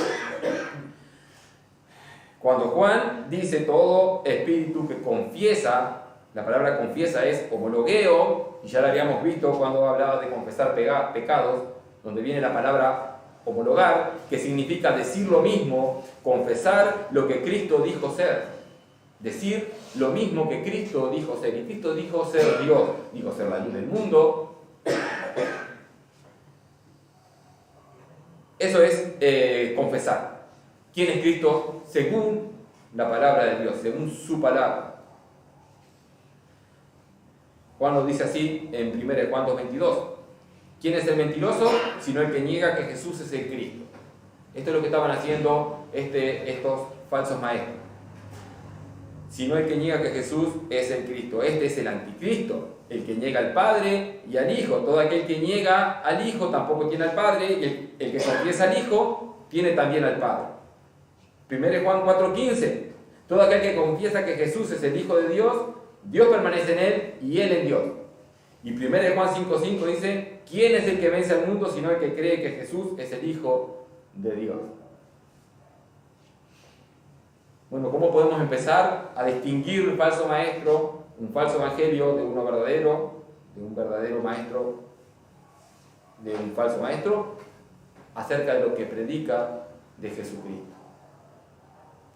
Cuando Juan dice todo espíritu que confiesa, la palabra confiesa es homologueo, y ya la habíamos visto cuando hablaba de confesar pecados, donde viene la palabra homologar, que significa decir lo mismo, confesar lo que Cristo dijo ser, decir lo mismo que Cristo dijo ser. Y Cristo dijo ser Dios, dijo ser la luz del mundo. Eso es confesar. ¿Quién es Cristo? Según la palabra de Dios, según su palabra. Juan nos dice así en 1 Juan 2:22. ¿Quién es el mentiroso? Sino el que niega que Jesús es el Cristo. Esto es lo que estaban haciendo estos falsos maestros. Sino el que niega que Jesús es el Cristo. Este es el anticristo, el que niega al Padre y al Hijo. Todo aquel que niega al Hijo tampoco tiene al Padre, y el que confiesa al Hijo tiene también al Padre. 1 Juan 4:15. Todo aquel que confiesa que Jesús es el Hijo de Dios, Dios permanece en él y él en Dios. Y 1 Juan 5:5 dice, ¿quién es el que vence al mundo sino el que cree que Jesús es el Hijo de Dios? Bueno, ¿cómo podemos empezar a distinguir un falso maestro, un falso evangelio de uno verdadero, de un verdadero maestro, de un falso maestro, acerca de lo que predica de Jesucristo?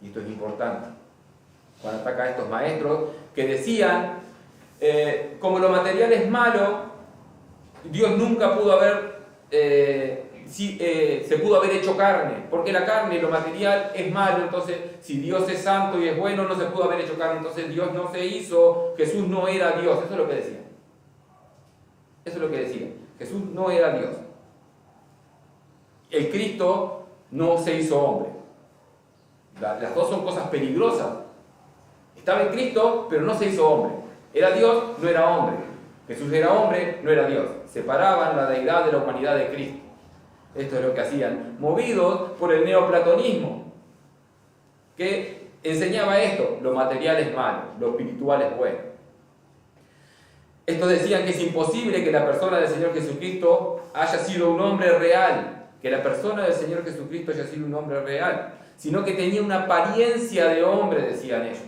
Y esto es importante. Cuando ataca a estos maestros que decían, como lo material es malo, Dios nunca pudo haber, se pudo haber hecho carne, porque la carne y lo material es malo. Entonces si Dios es santo y es bueno, no se pudo haber hecho carne, entonces Dios no se hizo, Jesús no era Dios. Eso es lo que decían. Jesús no era Dios. el Cristo no se hizo hombre. Las dos son cosas peligrosas. Estaba en Cristo, pero no se hizo hombre. Era Dios, no era hombre. Jesús era hombre, no era Dios. Separaban la deidad de la humanidad de Cristo. Esto es lo que hacían, movidos por el neoplatonismo, que enseñaba esto: lo material es malo, lo espiritual es bueno. Estos decían que es imposible que la persona del Señor Jesucristo haya sido un hombre real, que la persona del Señor Jesucristo haya sido un hombre real, sino que tenía una apariencia de hombre, decían ellos.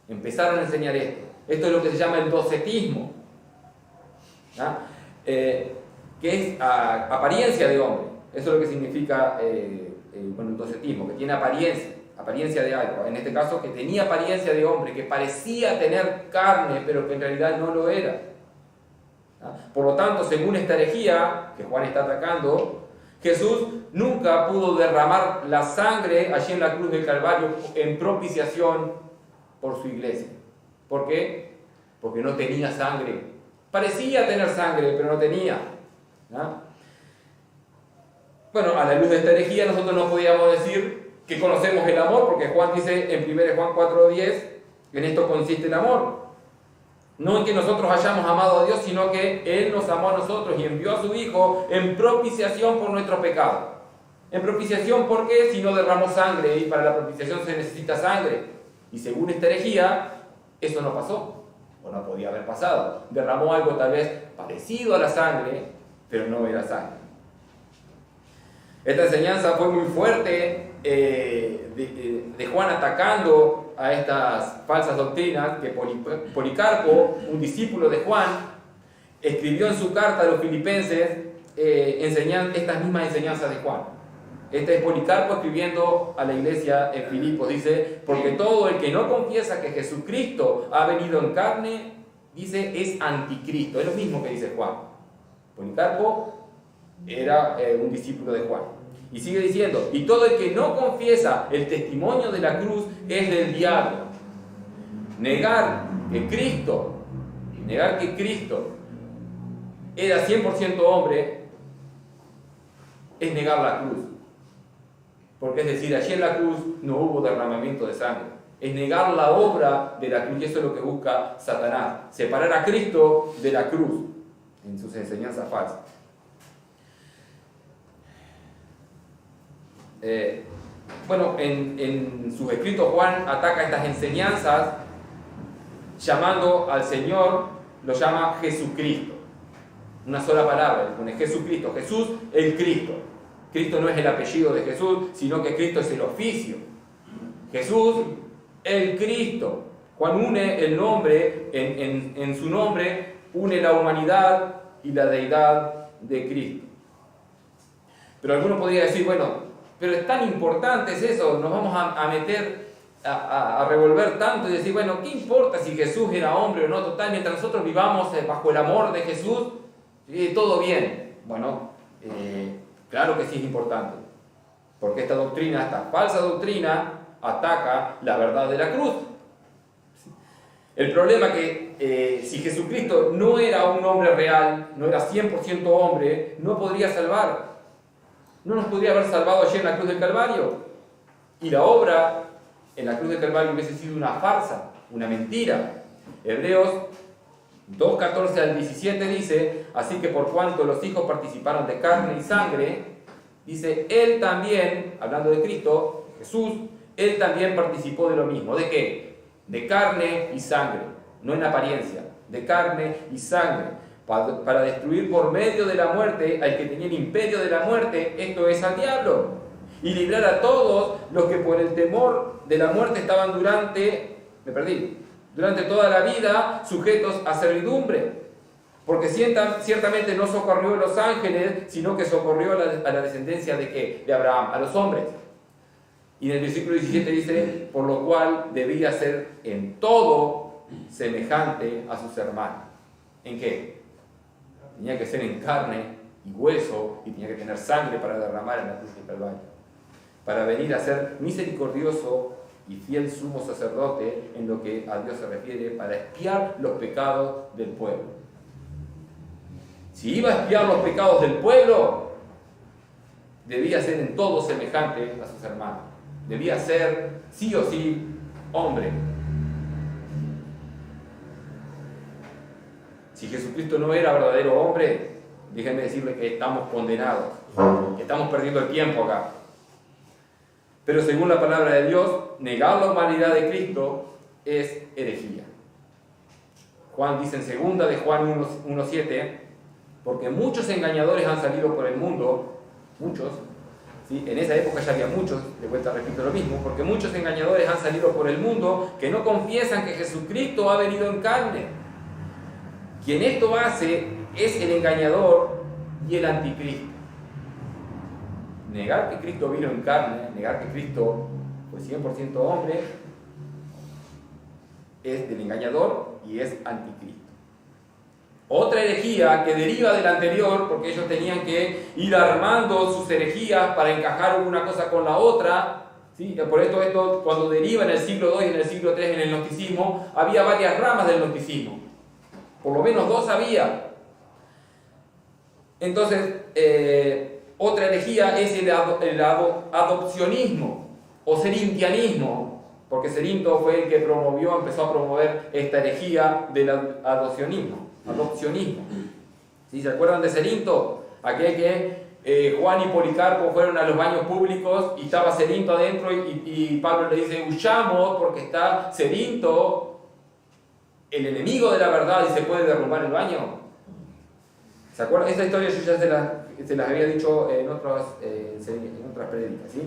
Empezaron a enseñar esto. Esto es lo que se llama el docetismo, ¿no? Que es apariencia de hombre. Eso es lo que significa el docetismo, que tiene apariencia de algo. En este caso, que tenía apariencia de hombre, que parecía tener carne, pero que en realidad no lo era. ¿No? Por lo tanto, según esta herejía que Juan está atacando, Jesús nunca pudo derramar la sangre allí en la cruz del Calvario en propiciación por su iglesia. ¿Por qué? Porque no tenía sangre. Parecía tener sangre, pero no tenía. ¿No? Bueno, a la luz de esta herejía nosotros no podíamos decir que conocemos el amor, porque Juan dice en 1 Juan 4:10, en esto consiste el amor. No en que nosotros hayamos amado a Dios, sino que Él nos amó a nosotros y envió a su Hijo en propiciación por nuestro pecado. En propiciación, ¿por qué? Si no derramó sangre, y para la propiciación se necesita sangre. Y según esta herejía, eso no pasó, o no podía haber pasado. Derramó algo tal vez parecido a la sangre, pero no era sangre. Esta enseñanza fue muy fuerte de Juan atacando a estas falsas doctrinas que Policarpo, un discípulo de Juan, escribió en su carta a los filipenses estas mismas enseñanzas de Juan. Este es Policarpo escribiendo a la iglesia en Filipos. Dice: porque todo el que no confiesa que Jesucristo ha venido en carne, dice, es anticristo. Es lo mismo que dice Juan. Policarpo era un discípulo de Juan. Y sigue diciendo: y todo el que no confiesa el testimonio de la cruz es del diablo. Negar que Cristo era 100% hombre es negar la cruz. Porque es decir, allí en la cruz no hubo derramamiento de sangre. Es negar la obra de la cruz, y eso es lo que busca Satanás: separar a Cristo de la cruz en sus enseñanzas falsas. En sus escritos Juan ataca estas enseñanzas llamando al Señor, lo llama Jesucristo. Una sola palabra, le pone Jesucristo. Jesús, el Cristo. Cristo no es el apellido de Jesús, sino que Cristo es el oficio. Jesús, el Cristo. Juan une el nombre, en su nombre, une la humanidad y la deidad de Cristo. Pero alguno podría decir, bueno, pero es tan importante es eso, nos vamos a meter a revolver tanto y decir, bueno, ¿qué importa si Jesús era hombre o no? Total, mientras nosotros vivamos bajo el amor de Jesús, todo bien. Bueno, claro que sí es importante, porque esta falsa doctrina, ataca la verdad de la cruz. El problema es que si Jesucristo no era un hombre real, no era 100% hombre, no podría salvar. No nos podría haber salvado allí en la cruz del Calvario. Y la obra en la cruz del Calvario hubiese sido una farsa, una mentira. Hebreos 2:14 al 17 dice: así que por cuanto los hijos participaron de carne y sangre, dice, Él también, hablando de Cristo, Jesús, Él también participó de lo mismo. ¿De qué? De carne y sangre, no en apariencia, de carne y sangre, para destruir por medio de la muerte al que tenía el imperio de la muerte, esto es, al diablo, y librar a todos los que por el temor de la muerte estaban durante toda la vida sujetos a servidumbre. Porque ciertamente no socorrió a los ángeles, sino que socorrió a la descendencia ¿de qué? De Abraham, a los hombres. Y en el versículo 17 dice: por lo cual debía ser en todo semejante a sus hermanos. ¿En qué? Tenía que ser en carne y hueso, y tenía que tener sangre para derramar en la cruz del Calvario, para venir a ser misericordioso y fiel sumo sacerdote en lo que a Dios se refiere, para expiar los pecados del pueblo. Si iba a expiar los pecados del pueblo, debía ser en todo semejante a sus hermanos. Debía ser, sí o sí, hombre. Si Jesucristo no era verdadero hombre, déjenme decirle que estamos condenados, que estamos perdiendo el tiempo acá. Pero según la palabra de Dios, negar la humanidad de Cristo es herejía. Juan dice en 2 de Juan 1:7, porque muchos engañadores han salido por el mundo, muchos, ¿sí? En esa época ya había muchos, de vuelta repito lo mismo, porque muchos engañadores han salido por el mundo que no confiesan que Jesucristo ha venido en carne. Quien esto hace es el engañador y el anticristo. Negar que Cristo vino en carne, negar que Cristo fue 100% hombre, es del engañador y es anticristo. Otra herejía que deriva del anterior, porque ellos tenían que ir armando sus herejías para encajar una cosa con la otra, ¿sí? Por esto cuando deriva en el siglo II y en el siglo III en el gnosticismo, había varias ramas del gnosticismo. Por lo menos 2 había. Entonces, otra herejía es el adopcionismo o cerintianismo, porque Cerinto fue el que empezó a promover esta herejía del adopcionismo. ¿Sí? ¿Se acuerdan de Cerinto? Aquel que Juan y Policarpo fueron a los baños públicos y estaba Cerinto adentro y Pablo le dice, huyamos porque está Cerinto, el enemigo de la verdad, y se puede derrumbar el baño. ¿Se acuerdan? Esta historia yo ya se las había dicho en otras prédicas, ¿sí?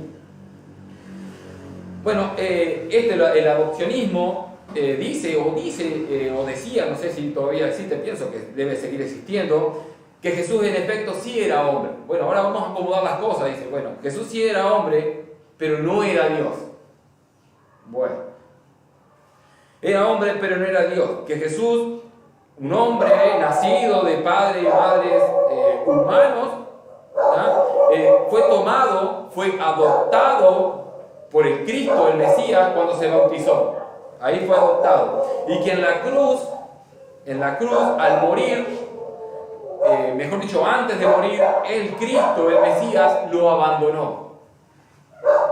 Bueno, el adopcionismo dice o decía, no sé si todavía existe, pienso que debe seguir existiendo, que Jesús en efecto sí era hombre. Bueno, ahora vamos a acomodar las cosas. Dice, bueno, Jesús sí era hombre, pero no era Dios. Bueno. Era hombre, pero no era Dios. Que Jesús, un hombre nacido de padre y madres humanos, fue adoptado por el Cristo, el Mesías, cuando se bautizó. Ahí fue adoptado. Y que en la cruz, al morir, mejor dicho, antes de morir, el Cristo, el Mesías, lo abandonó.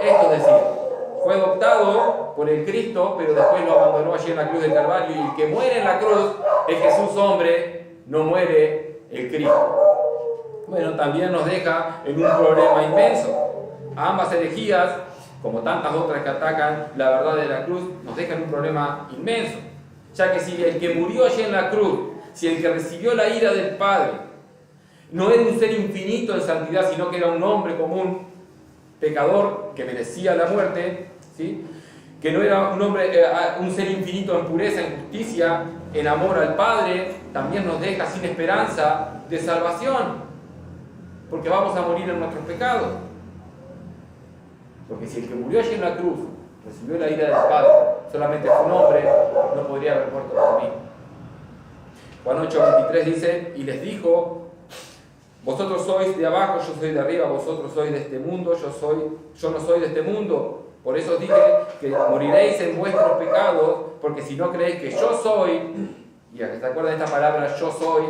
Esto decía. Fue adoptado por el Cristo, pero después lo abandonó allí en la cruz del Calvario. Y el que muere en la cruz es Jesús hombre, no muere el Cristo. Bueno, también nos deja en un problema inmenso. Ambas herejías, como tantas otras que atacan la verdad de la cruz, nos dejan un problema inmenso. Ya que si el que murió allí en la cruz, si el que recibió la ira del Padre, no era un ser infinito en santidad, sino que era un hombre común, pecador, que merecía la muerte, ¿sí? Que no era un ser infinito en pureza, en justicia, en amor al Padre, también nos deja sin esperanza de salvación, porque vamos a morir en nuestros pecados. Porque si el que murió allí en la cruz recibió la ira del Padre, solamente fue un hombre, no podría haber muerto por mí. Juan 8:23 dice, y les dijo, vosotros sois de abajo, yo soy de arriba, vosotros sois de este mundo, yo no soy de este mundo. Por eso os dije que moriréis en vuestros pecados, porque si no creéis que yo soy, y a que se acuerdan de esta palabra, yo soy,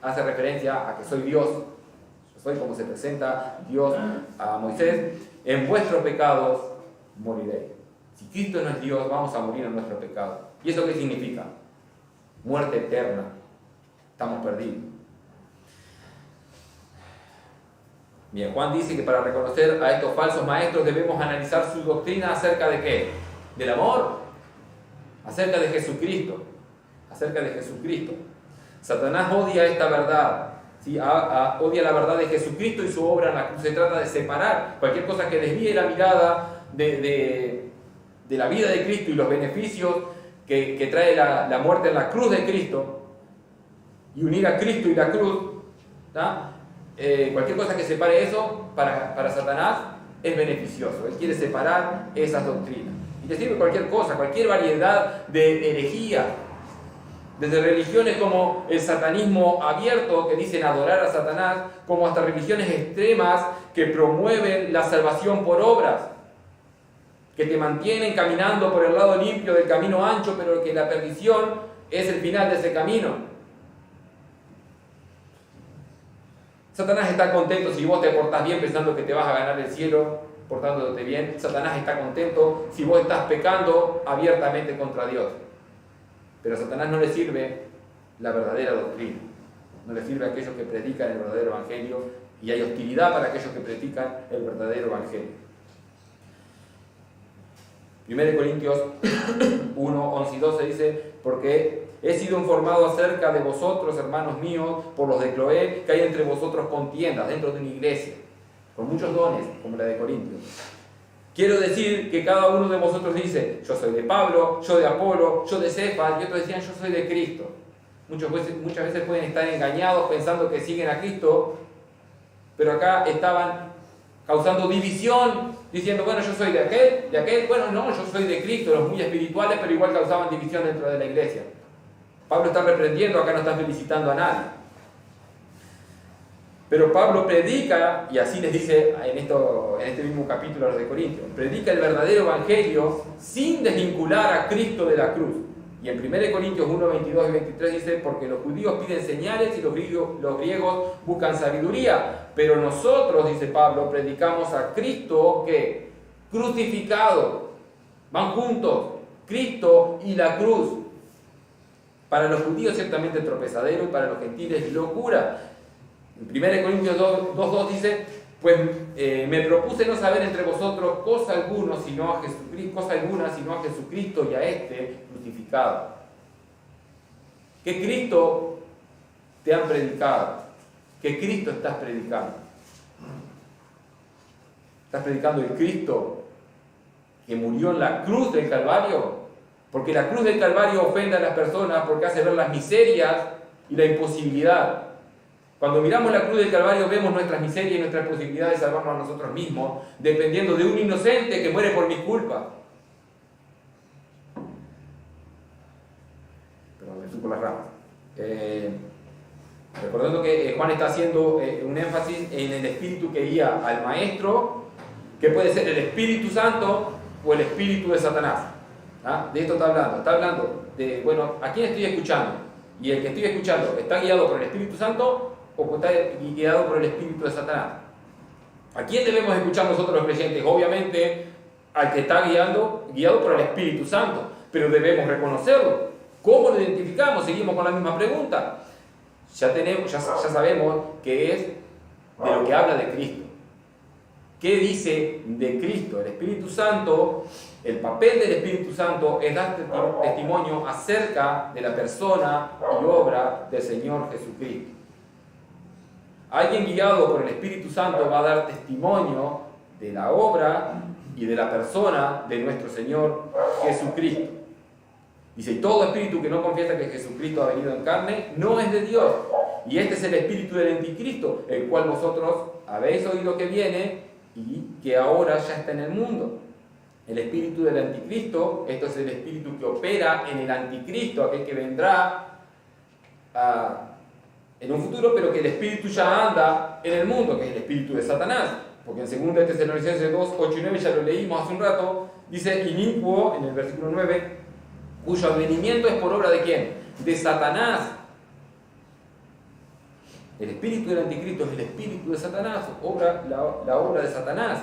hace referencia a que soy Dios. Yo soy como se presenta Dios a Moisés, en vuestros pecados moriréis. Si Cristo no es Dios, vamos a morir en nuestro pecado. ¿Y eso qué significa? Muerte eterna. Estamos perdidos. Bien, Juan dice que para reconocer a estos falsos maestros debemos analizar su doctrina acerca de ¿qué? Del amor, acerca de Jesucristo, Satanás odia esta verdad, ¿sí? Odia la verdad de Jesucristo y su obra en la cruz. Se trata de separar cualquier cosa que desvíe la mirada de la vida de Cristo y los beneficios que trae la muerte en la cruz de Cristo, y unir a Cristo y la cruz, ¿tá? Cualquier cosa que separe eso, para Satanás es beneficioso. Él quiere separar esas doctrinas. Y te sirve cualquier cosa, cualquier variedad de herejía. Desde religiones como el satanismo abierto, que dicen adorar a Satanás, como hasta religiones extremas que promueven la salvación por obras, que te mantienen caminando por el lado limpio del camino ancho, pero que la perdición es el final de ese camino. Satanás está contento si vos te portás bien pensando que te vas a ganar el cielo, portándote bien. Satanás está contento si vos estás pecando abiertamente contra Dios. Pero a Satanás no le sirve la verdadera doctrina. No le sirve a aquellos que predican el verdadero evangelio, y hay hostilidad para aquellos que predican el verdadero evangelio. 1 Corintios 1, 11 y 12 dice: porque he sido informado acerca de vosotros, hermanos míos, por los de Cloé, que hay entre vosotros contiendas dentro de una iglesia, con muchos dones, como la de Corintios. Quiero decir que cada uno de vosotros dice: yo soy de Pablo, yo de Apolo, yo de Cefas, y otros decían: yo soy de Cristo. Muchas veces pueden estar engañados pensando que siguen a Cristo, pero acá estaban causando división, diciendo: bueno, yo soy de aquel, bueno, no, yo soy de Cristo, los muy espirituales, pero igual causaban división dentro de la iglesia. Pablo está reprendiendo, acá no está felicitando a nadie. Pero Pablo predica, y así les dice en este mismo capítulo a los de Corintios, predica el verdadero evangelio sin desvincular a Cristo de la cruz. Y en 1 Corintios 1, 22 y 23 dice: porque los judíos piden señales y los griegos buscan sabiduría, pero nosotros, dice Pablo, predicamos a Cristo que crucificado. Van juntos, Cristo y la cruz. Para los judíos ciertamente tropezadero, y para los gentiles locura. En 1 Corintios 2.2 dice: pues me propuse no saber entre vosotros cosa alguna sino a Jesucristo y a este crucificado. ¿Qué Cristo te han predicado? ¿Qué Cristo estás predicando? ¿Estás predicando el Cristo que murió en la cruz del Calvario? Porque la cruz del Calvario ofende a las personas porque hace ver las miserias y la imposibilidad. Cuando miramos la cruz del Calvario vemos nuestras miserias y nuestras posibilidades de salvarnos a nosotros mismos, dependiendo de un inocente que muere por mi culpa. Perdón, me fui por las ramas. Recordando que Juan está haciendo un énfasis en el espíritu que guía al maestro, que puede ser el Espíritu Santo o el espíritu de Satanás. ¿Ah? De esto está hablando. Está hablando de, bueno, ¿a quién estoy escuchando? Y el que estoy escuchando, ¿está guiado por el Espíritu Santo o está guiado por el espíritu de Satanás? ¿A quién debemos escuchar nosotros los creyentes? Obviamente al que está guiado por el Espíritu Santo, pero debemos reconocerlo. ¿Cómo lo identificamos? Seguimos con la misma pregunta. Ya sabemos que es de lo que habla de Cristo. ¿Qué dice de Cristo? El Espíritu Santo, el papel del Espíritu Santo es dar testimonio acerca de la persona y obra del Señor Jesucristo. Alguien guiado por el Espíritu Santo va a dar testimonio de la obra y de la persona de nuestro Señor Jesucristo. Dice: y todo espíritu que no confiesa que Jesucristo ha venido en carne no es de Dios. Y este es el espíritu del anticristo, el cual vosotros habéis oído que viene y que ahora ya está en el mundo. El espíritu del anticristo, esto es el espíritu que opera en el anticristo, aquel que vendrá en un futuro, pero que el espíritu ya anda en el mundo, que es el espíritu de Satanás. Porque en 2 Tesalonicenses 2, 8 y 9, ya lo leímos hace un rato, dice: inicuo, en el versículo 9, cuyo advenimiento es por obra de ¿quién? De Satanás. El espíritu del anticristo es el espíritu de Satanás, la obra de Satanás.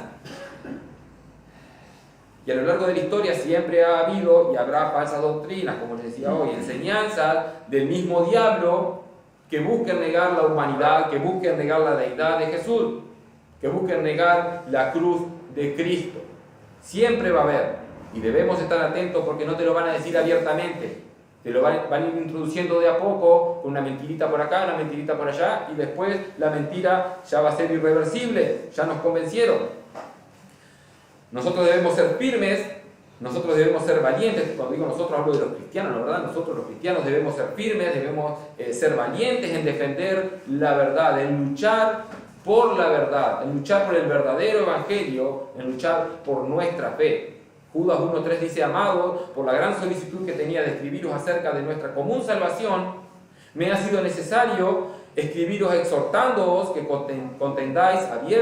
Y a lo largo de la historia siempre ha habido y habrá falsas doctrinas, como les decía hoy, enseñanzas del mismo diablo que busquen negar la humanidad, que busquen negar la deidad de Jesús, que busquen negar la cruz de Cristo. Siempre va a haber, y debemos estar atentos porque no te lo van a decir abiertamente, te lo van a ir introduciendo de a poco, con una mentirita por acá, una mentirita por allá, y después la mentira ya va a ser irreversible, ya nos convencieron. Nosotros debemos ser firmes, nosotros debemos ser valientes. Cuando digo nosotros hablo de los cristianos, la verdad, nosotros los cristianos debemos ser firmes, debemos ser valientes en defender la verdad, en luchar por la verdad, en luchar por el verdadero evangelio, en luchar por nuestra fe. Judas 1.3 dice: amados, por la gran solicitud que tenía de escribiros acerca de nuestra común salvación, me ha sido necesario escribiros exhortándoos que contendáis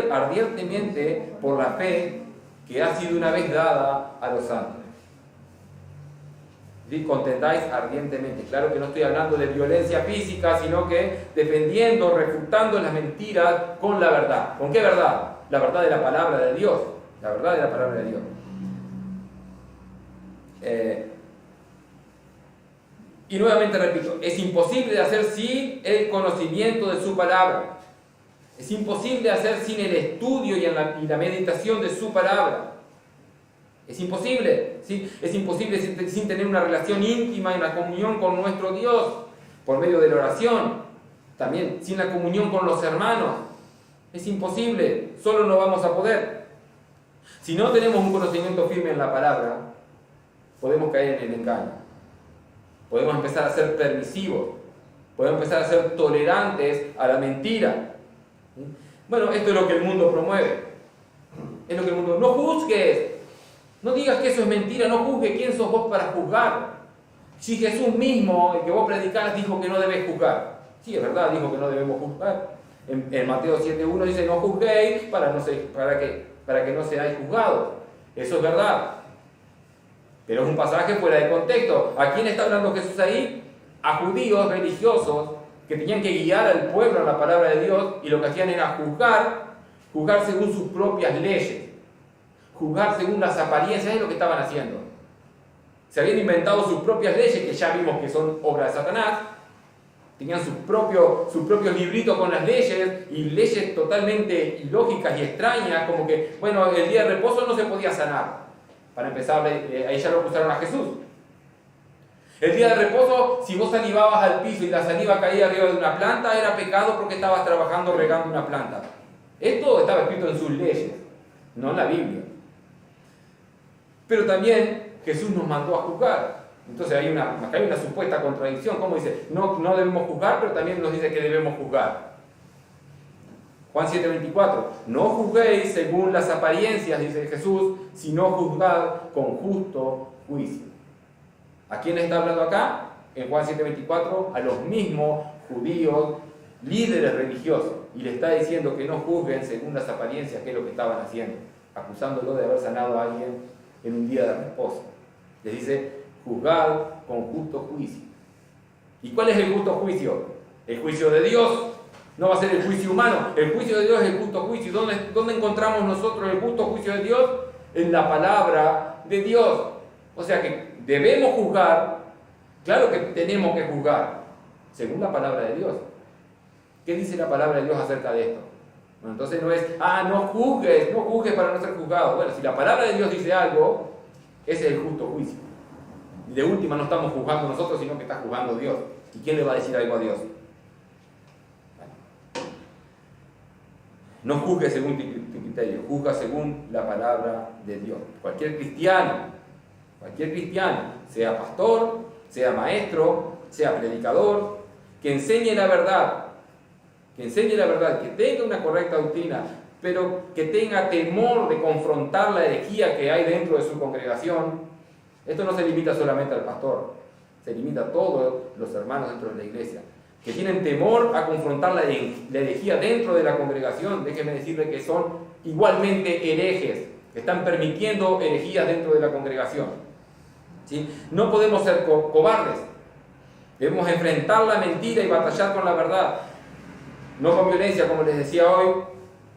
ardientemente por la fe que ha sido una vez dada a los santos. ¿sí? Contendáis ardientemente. Claro que no estoy hablando de violencia física, sino que defendiendo, refutando las mentiras con la verdad. ¿Con qué verdad? La verdad de la palabra de Dios. La verdad de la palabra de Dios. Y nuevamente repito, es imposible de hacer sin el conocimiento de su palabra. Es imposible hacer sin el estudio y la meditación de su palabra. Es imposible, ¿sí? Es imposible sin tener una relación íntima y una comunión con nuestro Dios, por medio de la oración. También sin la comunión con los hermanos. Es imposible, solo no vamos a poder. Si no tenemos un conocimiento firme en la palabra, podemos caer en el engaño. Podemos empezar a ser permisivos. Podemos empezar a ser tolerantes a la mentira. Bueno, esto es lo que el mundo promueve. Es lo que el mundo... No juzgues. No digas que eso es mentira. No juzgues. ¿Quién sos vos para juzgar? Si Jesús mismo, el que vos predicás, dijo que no debes juzgar. Sí, es verdad, dijo que no debemos juzgar. En Mateo 7.1 dice, no juzguéis para que no seáis juzgados. Eso es verdad. Pero es un pasaje fuera de contexto. ¿A quién está hablando Jesús ahí? A judíos religiosos que tenían que guiar al pueblo en la palabra de Dios y lo que hacían era juzgar según sus propias leyes, juzgar según las apariencias, es lo que estaban haciendo. Se habían inventado sus propias leyes, que ya vimos que son obra de Satanás, tenían sus propios libritos con las leyes, y leyes totalmente ilógicas y extrañas, como que, bueno, el día de reposo no se podía sanar. Para empezar, ahí ya lo acusaron a Jesús. El día de reposo, si vos salivabas al piso y la saliva caía arriba de una planta, era pecado porque estabas trabajando regando una planta. Esto estaba escrito en sus leyes, no en la Biblia. Pero también Jesús nos mandó a juzgar. Entonces acá hay una supuesta contradicción. ¿Cómo dice? No debemos juzgar, pero también nos dice que debemos juzgar. Juan 7:24, no juzguéis según las apariencias, dice Jesús, sino juzgad con justo juicio. ¿A quién está hablando acá? En Juan 7:24, a los mismos judíos, líderes religiosos, y le está diciendo que no juzguen según las apariencias, que es lo que estaban haciendo, acusándolo de haber sanado a alguien en un día de reposo. Les dice, juzgad con justo juicio. ¿Y cuál es el justo juicio? El juicio de Dios. No va a ser el juicio humano. El juicio de Dios es el justo juicio. ¿Dónde encontramos nosotros el justo juicio de Dios? En la palabra de Dios. O sea que debemos juzgar. Claro que tenemos que juzgar según la palabra de Dios. ¿Qué dice la palabra de Dios acerca de esto? Bueno, entonces no es, no juzgues para no ser juzgado. Bueno, si la palabra de Dios dice algo, ese es el justo juicio. Y de última no estamos juzgando nosotros, sino que está juzgando Dios. ¿Y quién le va a decir algo a Dios? No juzgue según tu criterio, juzga según la palabra de Dios. Cualquier cristiano, sea pastor, sea maestro, sea predicador, que enseñe la verdad, que tenga una correcta doctrina, pero que tenga temor de confrontar la herejía que hay dentro de su congregación. Esto no se limita solamente al pastor, se limita a todos los hermanos dentro de la iglesia, que tienen temor a confrontar la herejía dentro de la congregación. Déjenme decirle que son igualmente herejes, que están permitiendo herejías dentro de la congregación. ¿Sí? No podemos ser cobardes, debemos enfrentar la mentira y batallar con la verdad, no con violencia, como les decía hoy,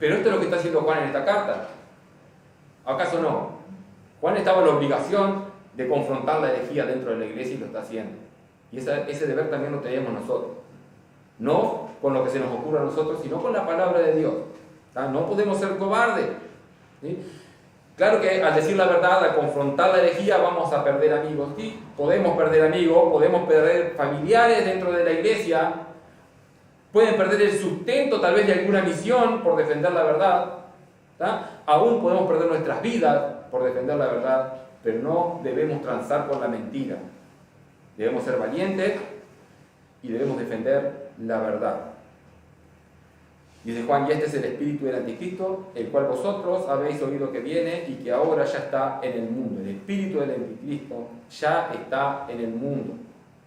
pero esto es lo que está haciendo Juan en esta carta. ¿Acaso no? Juan estaba en la obligación de confrontar la herejía dentro de la iglesia y lo está haciendo. Y ese deber también lo tenemos nosotros. No con lo que se nos ocurra a nosotros, sino con la palabra de Dios. No podemos ser cobardes. ¿Sí? Claro que al decir la verdad, al confrontar la herejía, vamos a perder amigos. Sí, podemos perder amigos, podemos perder familiares dentro de la iglesia, pueden perder el sustento tal vez de alguna misión por defender la verdad. Aún podemos perder nuestras vidas por defender la verdad, pero no debemos transar con la mentira. Debemos ser valientes y debemos defender la verdad. Dice Juan, y este es el espíritu del anticristo, el cual vosotros habéis oído que viene y que ahora ya está en el mundo. El espíritu del anticristo ya está en el mundo.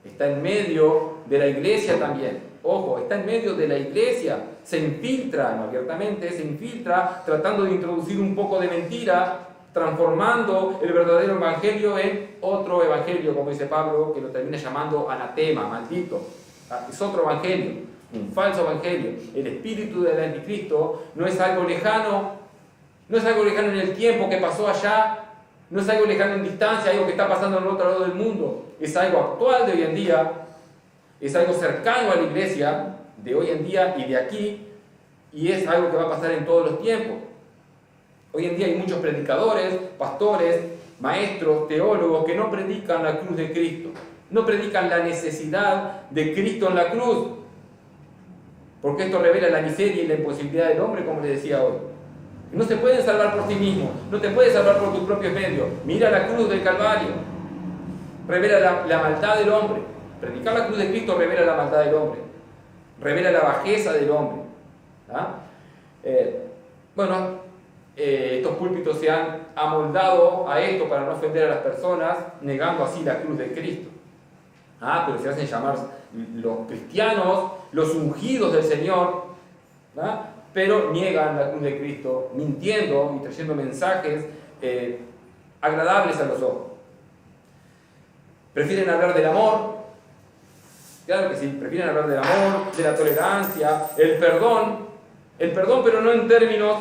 Está en medio de la iglesia también. Ojo, está en medio de la iglesia. Se infiltra, no abiertamente, se infiltra tratando de introducir un poco de mentira, transformando el verdadero evangelio en otro evangelio, como dice Pablo, que lo termina llamando anatema, maldito. Es otro evangelio, un falso evangelio. El espíritu del anticristo no es algo lejano, no es algo lejano en el tiempo que pasó allá, no es algo lejano en distancia, algo que está pasando en el otro lado del mundo. Es algo actual de hoy en día, es algo cercano a la iglesia de hoy en día y de aquí, y es algo que va a pasar en todos los tiempos. Hoy en día hay muchos predicadores, pastores, maestros, teólogos que no predican la cruz de Cristo, no predican la necesidad de Cristo en la cruz, porque esto revela la miseria y la imposibilidad del hombre, como les decía hoy. No se pueden salvar por sí mismos, no te puedes salvar por tus propios medios. Mira la cruz del Calvario, revela la maldad del hombre. Predicar la cruz de Cristo revela la maldad del hombre, revela la bajeza del hombre. Estos púlpitos se han amoldado a esto para no ofender a las personas, negando así la cruz de Cristo. Pero se hacen llamar los cristianos, los ungidos del Señor, pero niegan la cruz de Cristo, mintiendo y trayendo mensajes agradables a los ojos. Prefieren hablar del amor, claro que sí, prefieren hablar del amor, de la tolerancia, el perdón, pero no en términos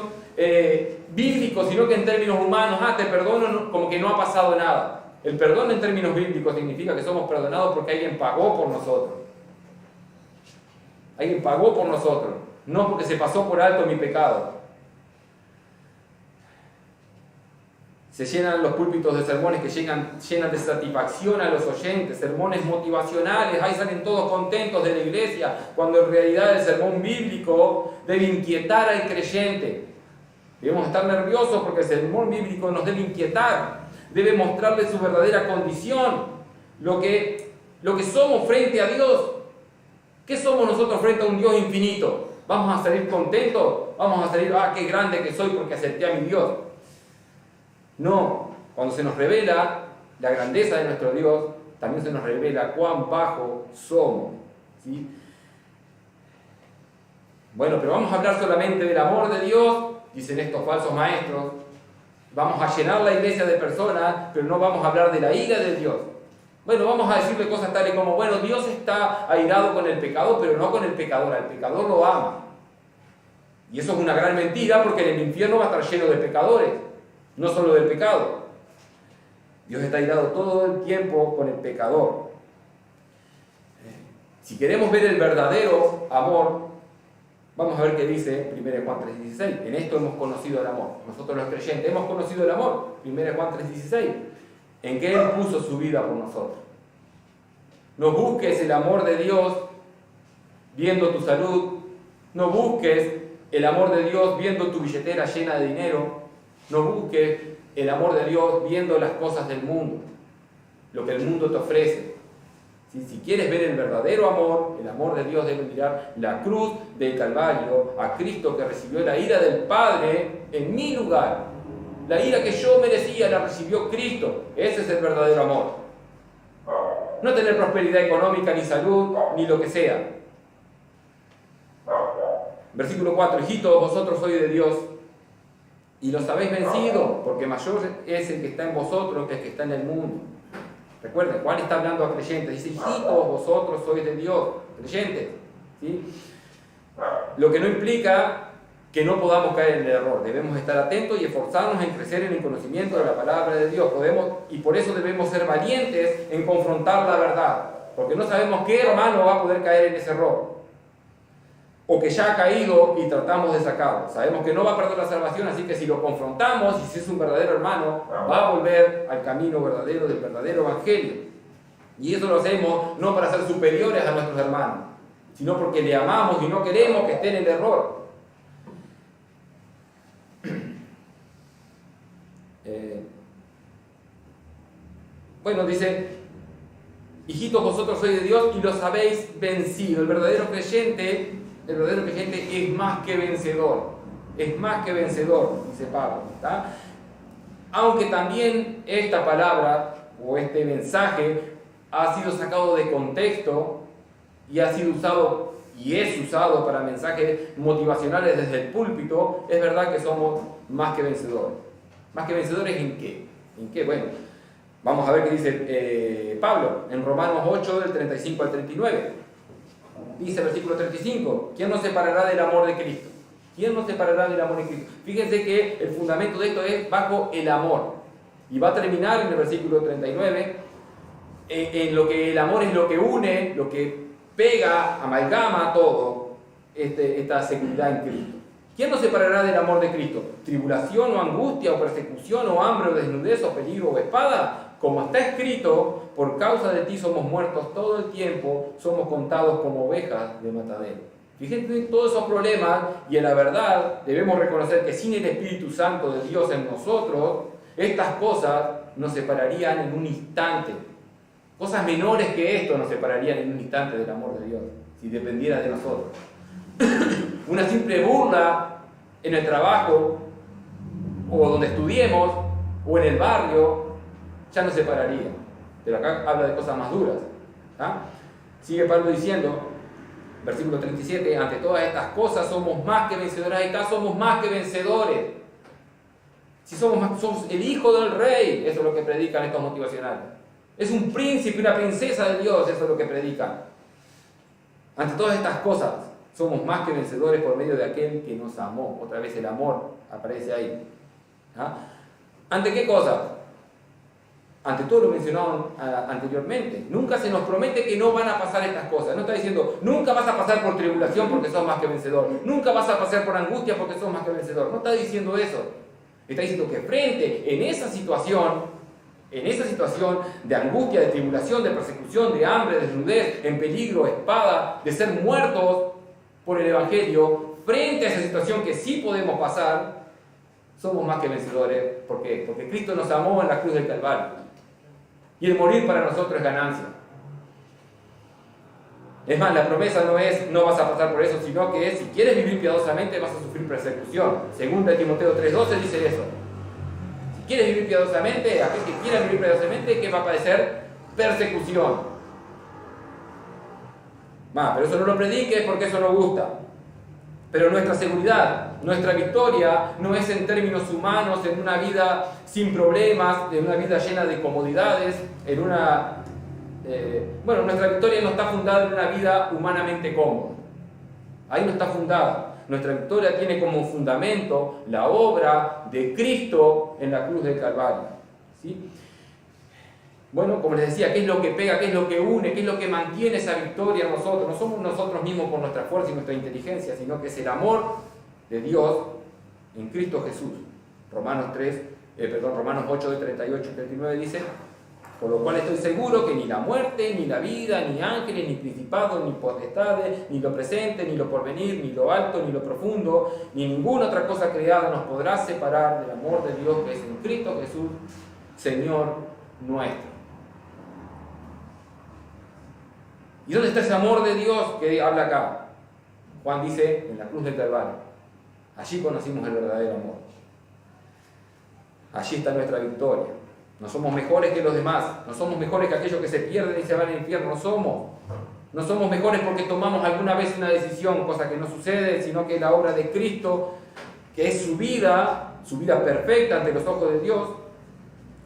bíblicos, sino que en términos humanos. Te perdono como que no ha pasado nada. El perdón en términos bíblicos significa que somos perdonados porque alguien pagó por nosotros. Alguien pagó por nosotros, no porque se pasó por alto mi pecado. Se llenan los púlpitos de sermones que llenan de satisfacción a los oyentes, sermones motivacionales, ahí salen todos contentos de la iglesia, cuando en realidad el sermón bíblico debe inquietar al creyente. Debemos estar nerviosos porque el sermón bíblico nos debe inquietar, debe mostrarle su verdadera condición, lo que somos frente a Dios. ¿Qué somos nosotros frente a un Dios infinito? ¿Vamos a salir contentos? ¿Vamos a salir, qué grande que soy porque acepté a mi Dios? No, cuando se nos revela la grandeza de nuestro Dios, también se nos revela cuán bajo somos, ¿sí? Bueno, pero vamos a hablar solamente del amor de Dios, dicen estos falsos maestros. Vamos a llenar la iglesia de personas, pero no vamos a hablar de la ira de Dios. Bueno, vamos a decirle cosas tales como, Dios está airado con el pecado, pero no con el pecador. Al pecador lo ama. Y eso es una gran mentira, porque en el infierno va a estar lleno de pecadores, no solo del pecado. Dios está airado todo el tiempo con el pecador. Si queremos ver el verdadero amor, vamos a ver qué dice 1 Juan 3:16. En esto hemos conocido el amor. Nosotros los creyentes hemos conocido el amor. 1 Juan 3:16. En que Él puso su vida por nosotros. No busques el amor de Dios viendo tu salud. No busques el amor de Dios viendo tu billetera llena de dinero. No busques el amor de Dios viendo las cosas del mundo, lo que el mundo te ofrece. Si quieres ver el verdadero amor, el amor de Dios, debes mirar la cruz del Calvario, a Cristo que recibió la ira del Padre en mi lugar. La ira que yo merecía la recibió Cristo. Ese es el verdadero amor. No tener prosperidad económica, ni salud, ni lo que sea. Versículo 4. Hijitos, vosotros sois de Dios y los habéis vencido, porque mayor es el que está en vosotros que el que está en el mundo. Recuerden, Juan está hablando a creyentes. Dice, hijitos, vosotros sois de Dios. Creyentes. ¿Sí? Lo que no implica que no podamos caer en el error. Debemos estar atentos y esforzarnos en crecer en el conocimiento de la palabra de Dios. Y por eso debemos ser valientes en confrontar la verdad. Porque no sabemos qué hermano va a poder caer en ese error. O que ya ha caído y tratamos de sacarlo. Sabemos que no va a perder la salvación, así que si lo confrontamos y si es un verdadero hermano, va a volver al camino verdadero del verdadero evangelio. Y eso lo hacemos no para ser superiores a nuestros hermanos, sino porque le amamos y no queremos que esté en el error. Dice, hijitos, vosotros sois de Dios y los habéis vencido. El verdadero creyente es más que vencedor. Es más que vencedor, dice Pablo. ¿Está? Aunque también esta palabra o este mensaje ha sido sacado de contexto y ha sido usado y es usado para mensajes motivacionales desde el púlpito, es verdad que somos más que vencedores. ¿Más que vencedores en qué? ¿En qué? Bueno, vamos a ver qué dice Pablo en Romanos 8, del 35 al 39. Dice el versículo 35, ¿quién nos separará del amor de Cristo? ¿Quién nos separará del amor de Cristo? Fíjense que el fundamento de esto es bajo el amor. Y va a terminar en el versículo 39, en lo que el amor es lo que une, lo que pega, amalgama todo, esta seguridad en Cristo. ¿Quién nos separará del amor de Cristo? ¿Tribulación o angustia o persecución o hambre o desnudez o peligro o espada? Como está escrito, por causa de ti somos muertos todo el tiempo, somos contados como ovejas de matadero. Fíjense en todos esos problemas y en la verdad debemos reconocer que sin el Espíritu Santo de Dios en nosotros, estas cosas nos separarían en un instante. Cosas menores que esto nos separarían en un instante del amor de Dios, si dependiera de nosotros. Una simple burla en el trabajo, o donde estudiemos, o en el barrio, ya nos separaría. Pero acá habla de cosas más duras. Sigue Pablo diciendo, versículo 37, ante todas estas cosas somos más que vencedores. Ahí está, somos más que vencedores. Si somos el hijo del rey, eso es lo que predican estos motivacionales. Es un príncipe, una princesa de Dios, eso es lo que predican. Ante todas estas cosas, somos más que vencedores por medio de aquel que nos amó. Otra vez el amor aparece ahí. ¿Ante qué cosas? Ante todo lo mencionado anteriormente. Nunca se nos promete que no van a pasar estas cosas. No está diciendo, nunca vas a pasar por tribulación porque sos más que vencedor. Nunca vas a pasar por angustia porque sos más que vencedor. No está diciendo eso. Está diciendo que frente en esa situación de angustia, de tribulación, de persecución, de hambre, de desnudez, en peligro, espada, de ser muertos por el Evangelio, frente a esa situación que sí podemos pasar, somos más que vencedores. ¿Por qué? Porque Cristo nos amó en la cruz del Calvario. Y el morir para nosotros es ganancia. Es más, la promesa no es no vas a pasar por eso, sino que es, si quieres vivir piadosamente vas a sufrir persecución. Segunda Timoteo 3:12 dice eso. Si quieres vivir piadosamente, aquel que quiera vivir piadosamente, ¿qué va a padecer? Persecución. Pero eso no lo prediques porque eso no gusta. Pero nuestra seguridad, nuestra victoria, no es en términos humanos, en una vida sin problemas, en una vida llena de comodidades, nuestra victoria no está fundada en una vida humanamente cómoda. Ahí no está fundada. Nuestra victoria tiene como fundamento la obra de Cristo en la cruz del Calvario. ¿Sí? Bueno, como les decía, ¿qué es lo que pega? ¿Qué es lo que une? ¿Qué es lo que mantiene esa victoria en nosotros? No somos nosotros mismos por nuestra fuerza y nuestra inteligencia, sino que es el amor de Dios en Cristo Jesús. Romanos 8, de 38 y 39 dice, por lo cual estoy seguro que ni la muerte, ni la vida, ni ángeles, ni principados, ni potestades, ni lo presente, ni lo porvenir, ni lo alto, ni lo profundo, ni ninguna otra cosa creada nos podrá separar del amor de Dios que es en Cristo Jesús, Señor nuestro. ¿Y dónde está ese amor de Dios que habla acá? Juan dice, en la cruz del Calvario. Allí conocimos el verdadero amor. Allí está nuestra victoria. No somos mejores que los demás. No somos mejores que aquellos que se pierden y se van al infierno. No somos mejores porque tomamos alguna vez una decisión, cosa que no sucede, sino que la obra de Cristo, que es su vida perfecta ante los ojos de Dios,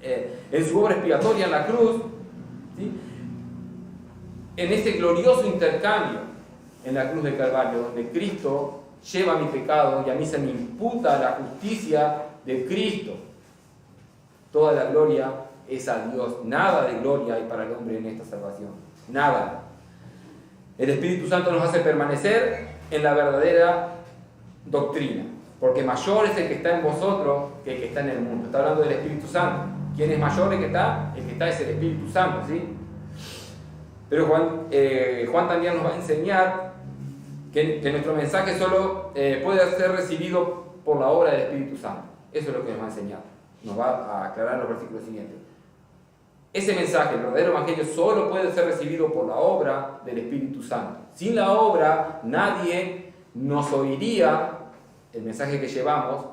en su obra expiatoria en la cruz, ¿sí? En ese glorioso intercambio en la cruz del Calvario, donde Cristo lleva mi pecado y a mí se me imputa la justicia de Cristo. Toda la gloria es a Dios. Nada de gloria hay para el hombre en esta salvación. Nada. El Espíritu Santo nos hace permanecer en la verdadera doctrina, porque mayor es el que está en vosotros que el que está en el mundo. Está hablando del Espíritu Santo. ¿Quién es mayor el que está? El que está es el Espíritu Santo, ¿sí? Pero Juan también nos va a enseñar que nuestro mensaje solo puede ser recibido por la obra del Espíritu Santo. Eso es lo que nos va a enseñar. Nos va a aclarar en los versículos siguientes. Ese mensaje, el verdadero evangelio, solo puede ser recibido por la obra del Espíritu Santo. Sin la obra, nadie nos oiría el mensaje que llevamos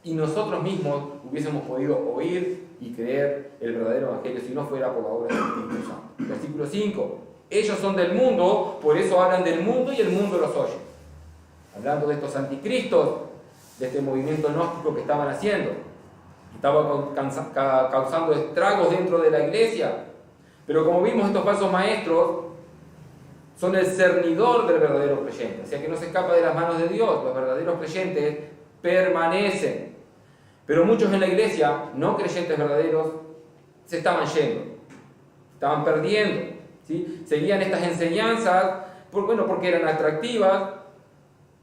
y nosotros mismos hubiésemos podido oír y creer el verdadero evangelio si no fuera por la obra del Espíritu Santo. Versículo 5. Ellos son del mundo, por eso hablan del mundo y el mundo los oye. Hablando de estos anticristos, de este movimiento gnóstico que estaban haciendo. estaba causando estragos dentro de la iglesia. Pero como vimos, estos falsos maestros son el cernidor del verdadero creyente, o sea que no se escapa de las manos de Dios. Los verdaderos creyentes permanecen. Pero muchos en la iglesia, no creyentes verdaderos, se estaban yendo, estaban perdiendo, ¿sí? Seguían estas enseñanzas porque eran atractivas.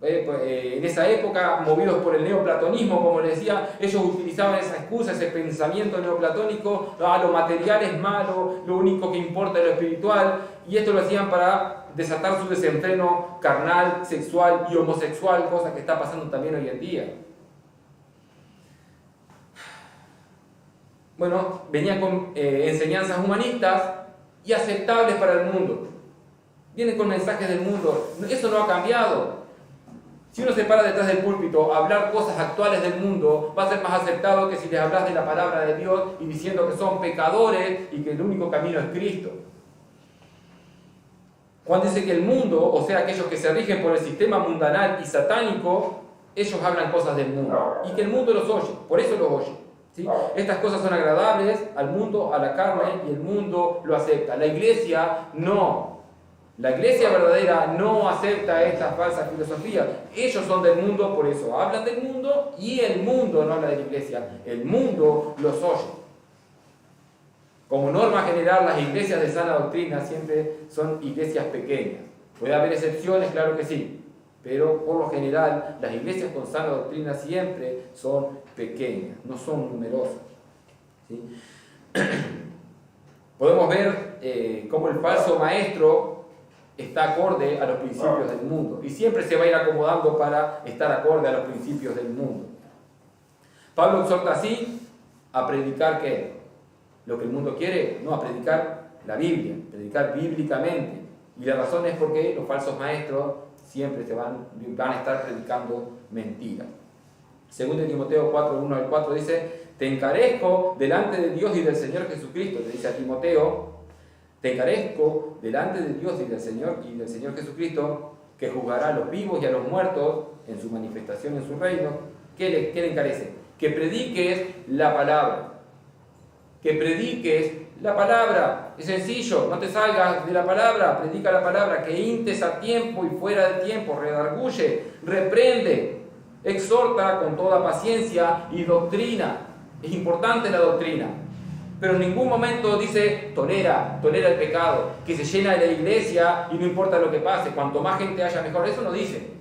En esa época, movidos por el neoplatonismo, como les decía, ellos utilizaban esa excusa, ese pensamiento neoplatónico: lo material es malo, lo único que importa es lo espiritual, y esto lo hacían para desatar su desenfreno carnal, sexual y homosexual, cosa que está pasando también hoy en día. Bueno, venían con enseñanzas humanistas y aceptables para el mundo. Vienen con mensajes del mundo. Eso no ha cambiado. Si uno se para detrás del púlpito a hablar cosas actuales del mundo, va a ser más aceptado que si les hablas de la palabra de Dios y diciendo que son pecadores y que el único camino es Cristo. Juan dice que el mundo, o sea, aquellos que se rigen por el sistema mundanal y satánico, ellos hablan cosas del mundo y que el mundo los oye, por eso los oye, ¿sí? Estas cosas son agradables al mundo, a la carne, y el mundo lo acepta. La iglesia no. La iglesia verdadera no acepta estas falsas filosofías. Ellos son del mundo, por eso hablan del mundo, y el mundo no habla de la iglesia. El mundo los oye. Como norma general, las iglesias de sana doctrina siempre son iglesias pequeñas. Puede haber excepciones, claro que sí, pero por lo general las iglesias con sana doctrina siempre son pequeñas, no son numerosas, ¿sí? Podemos ver cómo el falso maestro está acorde a los principios del mundo y siempre se va a ir acomodando para estar acorde a los principios del mundo. Pablo exhorta así a predicar ¿qué? Lo que el mundo quiere, no, a predicar la Biblia, predicar bíblicamente. Y la razón es porque los falsos maestros siempre van a estar predicando mentiras. 2 Timoteo 4, 1 al 4 dice: te encarezco delante de Dios y del Señor Jesucristo, le dice a Timoteo, te encarezco delante de Dios y del Señor Jesucristo, que juzgará a los vivos y a los muertos en su manifestación en su reino. ¿Qué le encarece? Que prediques la palabra. Que prediques la palabra. Es sencillo, no te salgas de la palabra, predica la palabra, que intes a tiempo y fuera de tiempo, redarguye, reprende, exhorta con toda paciencia y doctrina. Es importante la doctrina, pero en ningún momento dice tolera el pecado, que se llena de la iglesia y no importa lo que pase, cuanto más gente haya mejor. Eso no dice.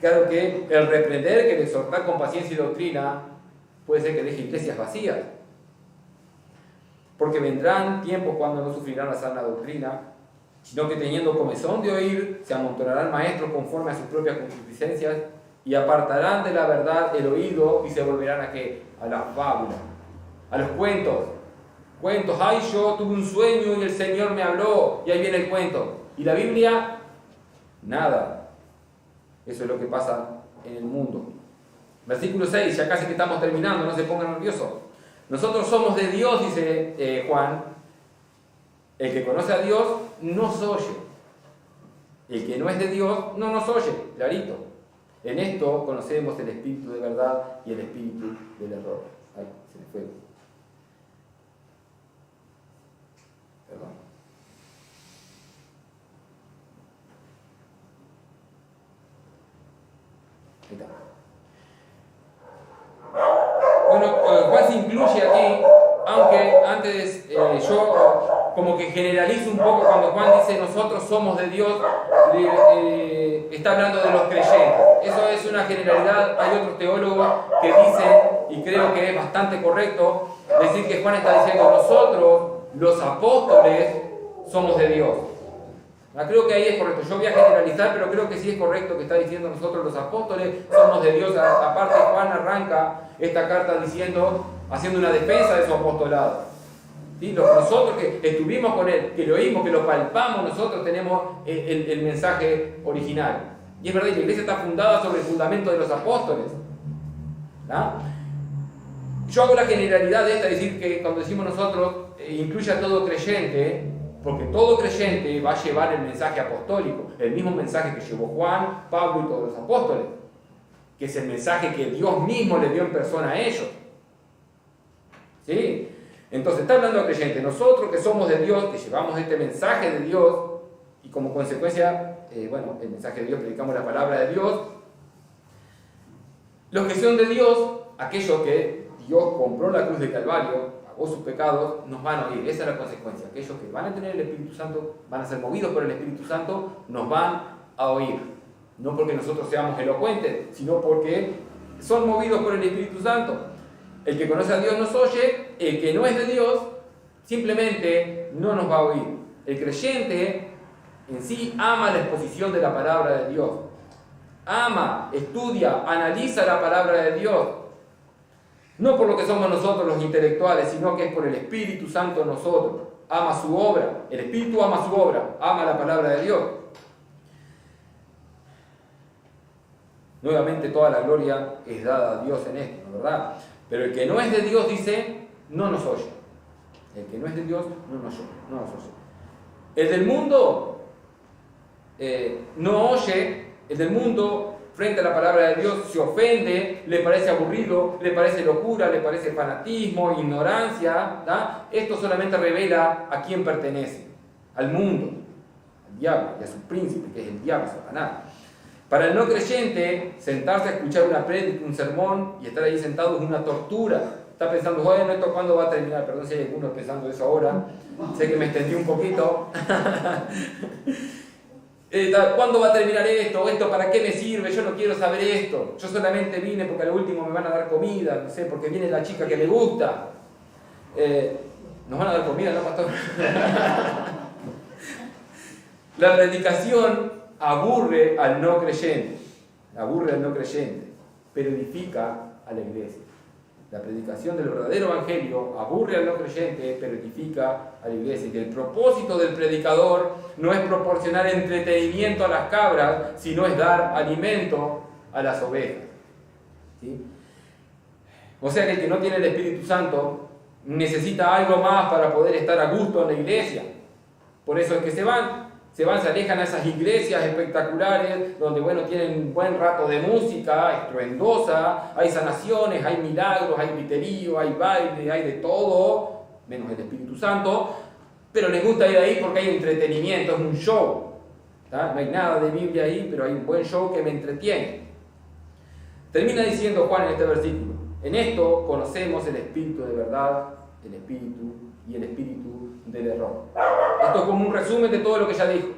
Claro que el reprender, que el exhortar con paciencia y doctrina, puede ser que deje iglesias vacías, porque vendrán tiempos cuando no sufrirán la sana doctrina, sino que teniendo comezón de oír, se amontonarán maestros conforme a sus propias concupiscencias y apartarán de la verdad el oído y se volverán ¿a qué? A las fábulas, a los cuentos. Ay, yo tuve un sueño y el Señor me habló, y ahí viene el cuento. ¿Y la Biblia? Nada. Eso es lo que pasa en el mundo. Versículo 6, ya casi que estamos terminando, no se pongan nerviosos. Nosotros somos de Dios, dice Juan. El que conoce a Dios nos oye. El que no es de Dios no nos oye, clarito. En esto conocemos el espíritu de verdad y el espíritu del error. Ay, se me fue. Perdón. Ahí está. Bueno, Juan se incluye aquí, aunque antes yo como que generalizo un poco cuando Juan dice nosotros somos de Dios, está hablando de los creyentes. Eso es una generalidad. Hay otros teólogos que dicen, y creo que es bastante correcto, decir que Juan está diciendo nosotros, los apóstoles, somos de Dios. Creo que ahí es correcto. Yo voy a generalizar, pero creo que sí es correcto que está diciendo nosotros los apóstoles somos de Dios. Aparte, Juan arranca esta carta haciendo una defensa de su apostolado. ¿Sí? Nosotros que estuvimos con él, que lo oímos, que lo palpamos, nosotros tenemos el mensaje original. Y es verdad, la iglesia está fundada sobre el fundamento de los apóstoles. ¿No? Yo hago la generalidad de esta, es decir, que cuando decimos nosotros, incluye a todo creyente, porque todo creyente va a llevar el mensaje apostólico, el mismo mensaje que llevó Juan, Pablo y todos los apóstoles. que es el mensaje que Dios mismo le dio en persona a ellos. ¿Sí? Entonces está hablando al creyente, nosotros que somos de Dios, que llevamos este mensaje de Dios, y como consecuencia, el mensaje de Dios, predicamos la palabra de Dios. Los que son de Dios, aquellos que Dios compró la cruz de Calvario, pagó sus pecados, nos van a oír. Esa es la consecuencia. Aquellos que van a tener el Espíritu Santo, van a ser movidos por el Espíritu Santo, nos van a oír. No porque nosotros seamos elocuentes, sino porque son movidos por el Espíritu Santo. El que conoce a Dios nos oye, el que no es de Dios simplemente no nos va a oír. El creyente en sí ama la exposición de la palabra de Dios. Ama, estudia, analiza la palabra de Dios. No por lo que somos nosotros los intelectuales, sino que es por el Espíritu Santo en nosotros. Ama su obra. El Espíritu ama su obra. Ama la palabra de Dios. Nuevamente toda la gloria es dada a Dios en esto, ¿no? ¿Verdad? Pero el que no es de Dios dice, no nos oye. El que no es de Dios no nos oye. El del mundo no oye. El del mundo frente a la palabra de Dios se ofende, le parece aburrido, le parece locura, le parece fanatismo, ignorancia. ¿Da? Esto solamente revela a quién pertenece, al mundo, al diablo y a su príncipe, que es el diablo, Satanás. Para el no creyente, sentarse a escuchar una prédica, un sermón y estar ahí sentado es una tortura. Está pensando, bueno, ¿esto cuándo va a terminar? Perdón si hay algunos pensando eso ahora. Sé que me extendí un poquito. ¿Cuándo va a terminar esto? ¿Esto para qué me sirve? Yo no quiero saber esto. Yo solamente vine porque al último me van a dar comida, no sé, porque viene la chica que me gusta. ¿Nos van a dar comida, no, pastor? La predicación aburre al no creyente, pero edifica a la iglesia. La predicación del verdadero evangelio aburre al no creyente, pero edifica a la iglesia. Y el propósito del predicador no es proporcionar entretenimiento a las cabras, sino es dar alimento a las ovejas. ¿Sí? O sea que el que no tiene el Espíritu Santo necesita algo más para poder estar a gusto en la iglesia. Por eso es que se alejan a esas iglesias espectaculares donde, tienen un buen rato de música estruendosa, hay sanaciones, hay milagros, hay griterío, hay baile, hay de todo, menos el Espíritu Santo, pero les gusta ir ahí porque hay entretenimiento, es un show. ¿Tá? No hay nada de Biblia ahí, pero hay un buen show que me entretiene. Termina diciendo Juan en este versículo, en esto conocemos el espíritu de verdad, el espíritu y el espíritu del error. Esto es como un resumen de todo lo que ya dijo.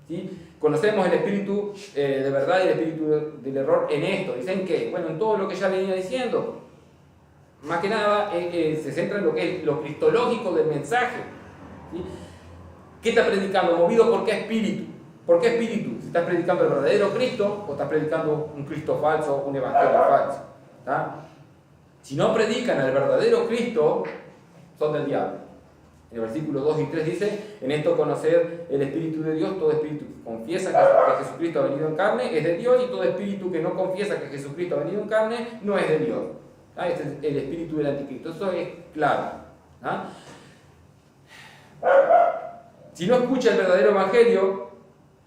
¿Sí? Conocemos el espíritu de verdad y el espíritu del error en esto. ¿Dicen qué? En todo lo que ya venía diciendo. Más que nada se centra en lo que es lo cristológico del mensaje. ¿Sí? ¿Qué está predicando? ¿Movido por qué espíritu? ¿Por qué espíritu? Si estás predicando el verdadero Cristo o estás predicando un Cristo falso, un evangelio falso. ¿Tá? Si no predican al verdadero Cristo, son del diablo. En el versículo 2 y 3 dice, en esto conocer el Espíritu de Dios, todo espíritu que confiesa que Jesucristo ha venido en carne es de Dios, y todo espíritu que no confiesa que Jesucristo ha venido en carne no es de Dios. ¿Ah? Este es el espíritu del anticristo, eso es claro. ¿Ah? Si no escucha el verdadero evangelio,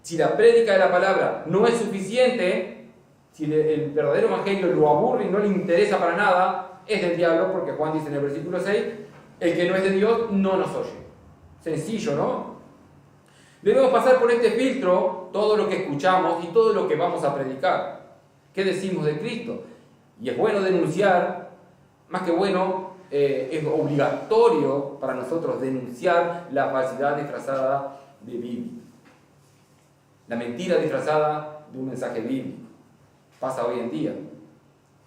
si la prédica de la palabra no es suficiente, si el verdadero evangelio lo aburre y no le interesa para nada, es del diablo, porque Juan dice en el versículo 6, el que no es de Dios no nos oye. Sencillo, ¿no? Debemos pasar por este filtro todo lo que escuchamos y todo lo que vamos a predicar. ¿Qué decimos de Cristo? Y es bueno denunciar, más que bueno, es obligatorio para nosotros denunciar la falsidad disfrazada de Biblia. La mentira disfrazada de un mensaje bíblico. Pasa hoy en día.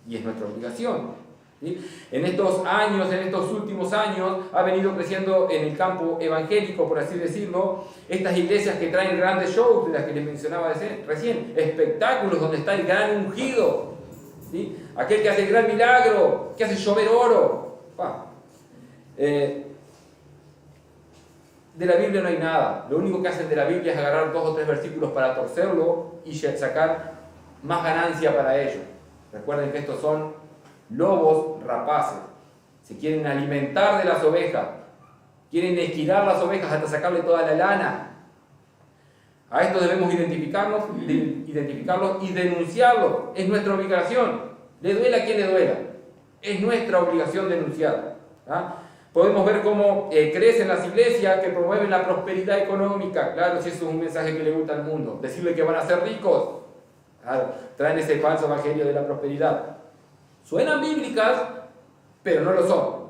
Y es nuestra obligación. ¿Sí? En estos años, en estos últimos años, ha venido creciendo en el campo evangélico, por así decirlo, estas iglesias que traen grandes shows, de las que les mencionaba recién, espectáculos donde está el gran ungido, ¿sí? Aquel que hace el gran milagro, que hace llover oro. De la Biblia no hay nada. Lo único que hacen de la Biblia es agarrar 2 o 3 versículos para torcerlo y sacar más ganancia para ellos. Recuerden que estos son lobos rapaces. Se quieren alimentar de las ovejas. Quieren esquilar las ovejas hasta sacarle toda la lana. A esto debemos identificarlos y denunciarlos. Es nuestra obligación. Le duela a quien le duela. Es nuestra obligación denunciar. Podemos ver cómo crecen las iglesias que promueven la prosperidad económica. Claro, si eso es un mensaje que le gusta al mundo. Decirle que van a ser ricos. Claro, traen ese falso evangelio de la prosperidad. Suenan bíblicas, pero no lo son.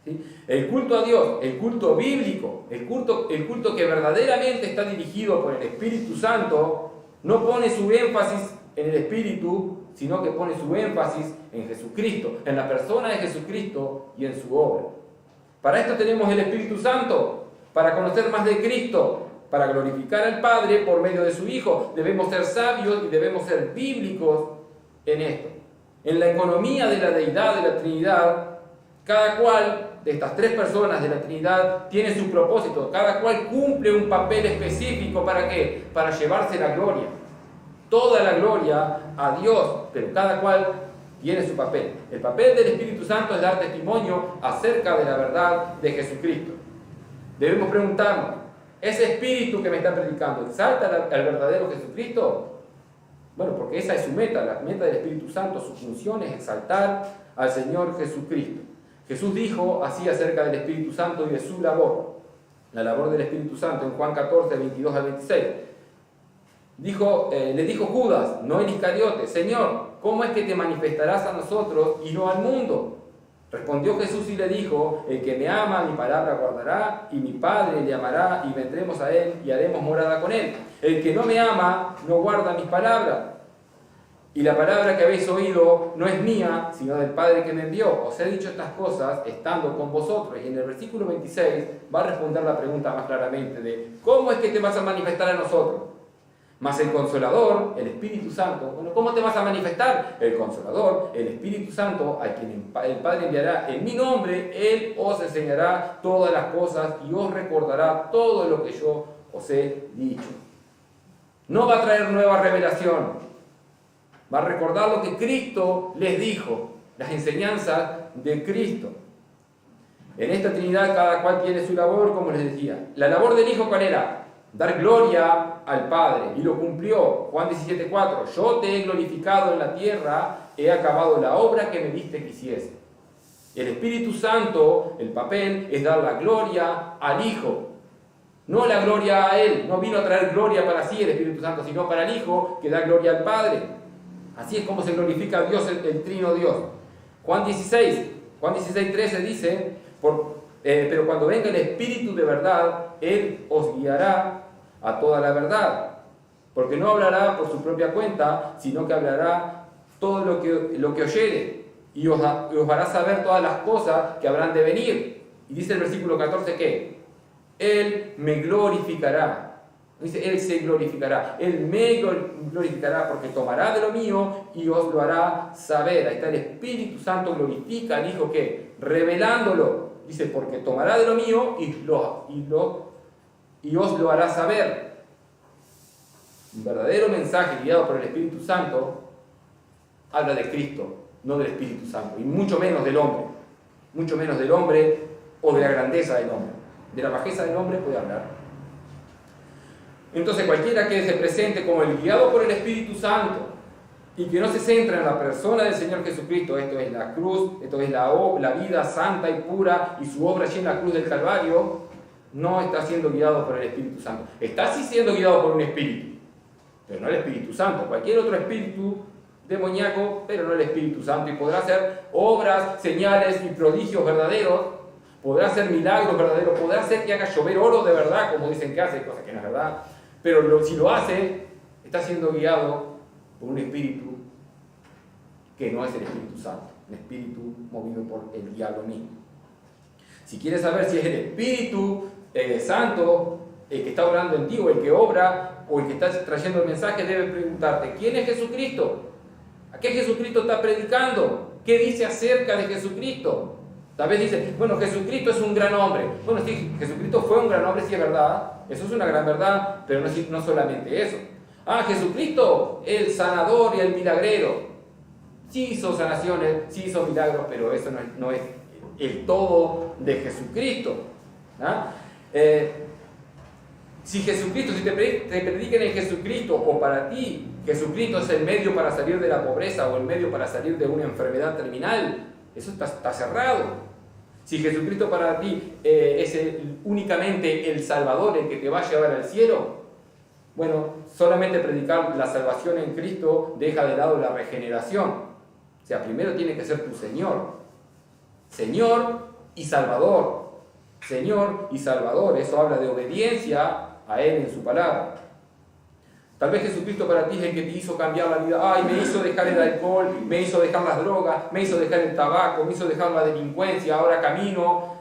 ¿Sí? El culto a Dios, el culto bíblico, el culto que verdaderamente está dirigido por el Espíritu Santo, no pone su énfasis en el Espíritu, sino que pone su énfasis en Jesucristo, en la persona de Jesucristo y en su obra. Para esto tenemos el Espíritu Santo, para conocer más de Cristo, para glorificar al Padre por medio de su Hijo. Debemos ser sabios y debemos ser bíblicos en esto. En la economía de la deidad, de la Trinidad, cada cual de estas tres personas de la Trinidad tiene su propósito, cada cual cumple un papel específico. ¿Para qué? Para llevarse la gloria. Toda la gloria a Dios, pero cada cual tiene su papel. El papel del Espíritu Santo es dar testimonio acerca de la verdad de Jesucristo. Debemos preguntarnos, ¿ese Espíritu que me está predicando exalta al verdadero Jesucristo? Bueno, porque esa es su meta, la meta del Espíritu Santo, su función es exaltar al Señor Jesucristo. Jesús dijo así acerca del Espíritu Santo y de su labor, la labor del Espíritu Santo en Juan 14, 22 al 26. Le dijo Judas, no el Iscariote, Señor, ¿cómo es que te manifestarás a nosotros y no al mundo? Respondió Jesús y le dijo, el que me ama, mi palabra guardará, y mi Padre le amará, y vendremos a él y haremos morada con él. El que no me ama, no guarda mis palabras. Y la palabra que habéis oído no es mía, sino del Padre que me envió. Os he dicho estas cosas estando con vosotros. Y en el versículo 26 va a responder la pregunta más claramente de ¿cómo es que te vas a manifestar a nosotros? Mas el Consolador, el Espíritu Santo, bueno, ¿cómo te vas a manifestar? El Consolador, el Espíritu Santo, a quien el Padre enviará en mi nombre, Él os enseñará todas las cosas y os recordará todo lo que yo os he dicho. No va a traer nueva revelación, va a recordar lo que Cristo les dijo, las enseñanzas de Cristo. En esta Trinidad cada cual tiene su labor, como les decía. La labor del Hijo, ¿cuál era? Dar gloria al Padre, y lo cumplió. Juan 17:4, yo te he glorificado en la tierra, he acabado la obra que me diste que hiciese. El Espíritu Santo, el papel es dar la gloria al Hijo, no la gloria a Él. No vino a traer gloria para sí el Espíritu Santo, sino para el Hijo, que da gloria al Padre. Así es como se glorifica a Dios, el trino Dios. Juan 16:13 dice, pero cuando venga el Espíritu de verdad, Él os guiará a toda la verdad, porque no hablará por su propia cuenta, sino que hablará todo lo que oyere, y os hará saber todas las cosas que habrán de venir. Y dice el versículo 14 que Él me glorificará. Dice, Él se glorificará, Él me glorificará, porque tomará de lo mío y os lo hará saber. Ahí está, el Espíritu Santo glorifica al Hijo, que revelándolo, dice, porque tomará de lo mío y os lo hará saber. Un verdadero mensaje guiado por el Espíritu Santo habla de Cristo, no del Espíritu Santo, y mucho menos del hombre o de la grandeza del hombre. De la bajeza del hombre puede hablar. Entonces cualquiera que se presente como el guiado por el Espíritu Santo y que no se centra en la persona del Señor Jesucristo, esto es la cruz, esto es la vida santa y pura y su obra allí en la cruz del Calvario, no está siendo guiado por el Espíritu Santo. Está sí siendo guiado por un espíritu, pero no el Espíritu Santo. Cualquier otro espíritu demoníaco, pero no el Espíritu Santo. Y podrá hacer obras, señales y prodigios verdaderos, podrá hacer milagros verdaderos, podrá hacer que haga llover oro de verdad, como dicen que hace, cosa que no es verdad. Pero si lo hace, está siendo guiado por un espíritu que no es el Espíritu Santo, un espíritu movido por el diablo mismo. Si quieres saber si es el Espíritu Santo el que está obrando en ti, o el que obra, o el que está trayendo el mensaje, debes preguntarte, ¿quién es Jesucristo? ¿A qué Jesucristo está predicando? ¿Qué dice acerca de Jesucristo? Tal vez dice, bueno, Jesucristo es un gran hombre. Bueno, sí, Jesucristo fue un gran hombre, sí es verdad. Eso es una gran verdad, pero no solamente eso. Jesucristo, el sanador y el milagrero. Sí hizo sanaciones, sí hizo milagros, pero eso no es el todo de Jesucristo. Si te predican en Jesucristo, o para ti Jesucristo es el medio para salir de la pobreza o el medio para salir de una enfermedad terminal, eso está cerrado. Si Jesucristo para ti es únicamente el Salvador, el que te va a llevar al cielo, bueno, solamente predicar la salvación en Cristo deja de lado la regeneración. O sea, primero tiene que ser tu Señor. Señor y Salvador. Señor y Salvador. Eso habla de obediencia a Él en su palabra. Tal vez Jesucristo para ti es el que te hizo cambiar la vida. Ay, me hizo dejar el alcohol, me hizo dejar las drogas, me hizo dejar el tabaco, me hizo dejar la delincuencia, ahora camino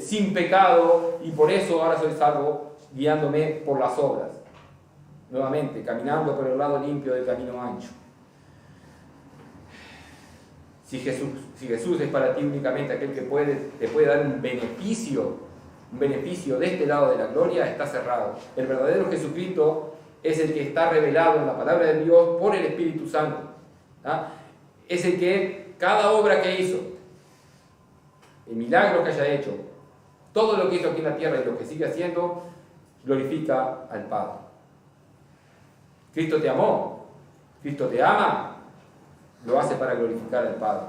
sin pecado y por eso ahora soy salvo guiándome por las obras. Nuevamente, caminando por el lado limpio del camino ancho. Si Jesús es para ti únicamente aquel que te puede dar un beneficio de este lado de la gloria, está cerrado. El verdadero Jesucristo es el que está revelado en la palabra de Dios por el Espíritu Santo. ¿Ah? Es el que cada obra que hizo, el milagro que haya hecho, todo lo que hizo aquí en la tierra y lo que sigue haciendo, glorifica al Padre. Cristo te amó, Cristo te ama, lo hace para glorificar al Padre.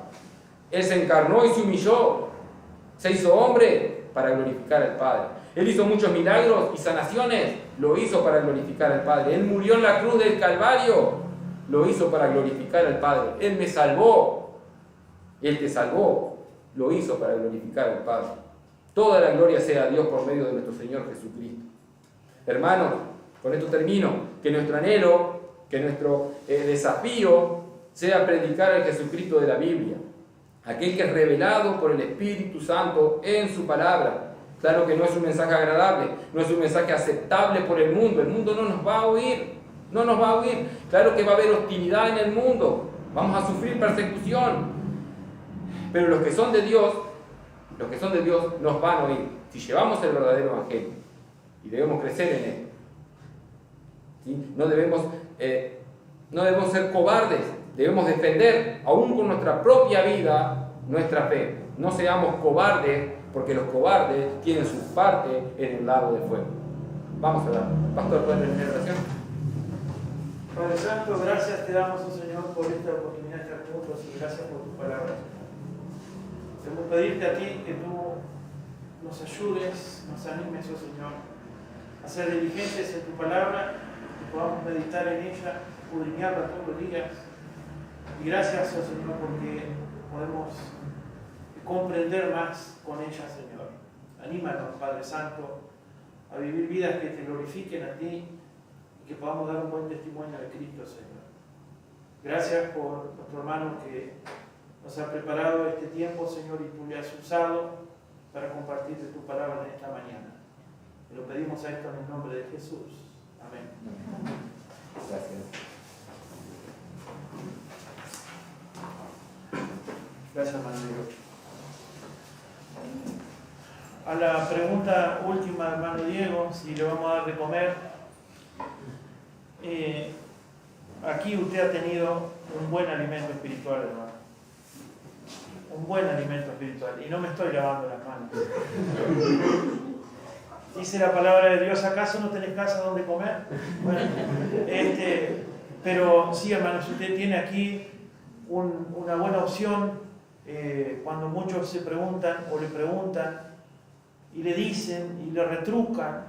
Él se encarnó y se humilló, se hizo hombre para glorificar al Padre. Él hizo muchos milagros y sanaciones, lo hizo para glorificar al Padre. Él murió en la cruz del Calvario, lo hizo para glorificar al Padre. Él me salvó, Él te salvó, lo hizo para glorificar al Padre. Toda la gloria sea a Dios por medio de nuestro Señor Jesucristo. Hermanos, con esto termino. Que nuestro anhelo, que nuestro desafío sea predicar al Jesucristo de la Biblia, aquel que es revelado por el Espíritu Santo en su palabra. Claro que no es un mensaje agradable, no es un mensaje aceptable por el mundo no nos va a oír, no nos va a oír. Claro que va a haber hostilidad en el mundo, vamos a sufrir persecución, pero los que son de Dios nos van a oír, si llevamos el verdadero evangelio, y debemos crecer en él. ¿Sí? No debemos ser cobardes, debemos defender, aún con nuestra propia vida, nuestra fe. No seamos cobardes, porque los cobardes tienen su parte en el lago de fuego. Vamos a orar. Pastor, ¿puede tener oración? Padre Santo, gracias te damos, oh Señor, por esta oportunidad de estar juntos y gracias por tus palabras. Queremos pedirte a ti que tú nos ayudes, nos animes, oh Señor, a ser diligentes en tu palabra, que podamos meditar en ella, escudriñarla todos los días. Y gracias, oh Señor, porque podemos comprender más con ella, Señor. Anímanos, Padre Santo, a vivir vidas que te glorifiquen a ti y que podamos dar un buen testimonio de Cristo, Señor. Gracias por nuestro hermano que nos ha preparado este tiempo, Señor, y tú le has usado para compartir de tu palabra en esta mañana. Te lo pedimos a esto en el nombre de Jesús. Amén. Gracias. Gracias, hermano Diego. A la pregunta última, hermano Diego, si le vamos a dar de comer. Aquí usted ha tenido un buen alimento espiritual, hermano. Un buen alimento espiritual. Y no me estoy lavando las manos. Dice la palabra de Dios, ¿acaso no tenés casa donde comer? Bueno, pero sí, hermano, si usted tiene aquí una buena opción, cuando muchos se preguntan o le preguntan y le dicen y le retrucan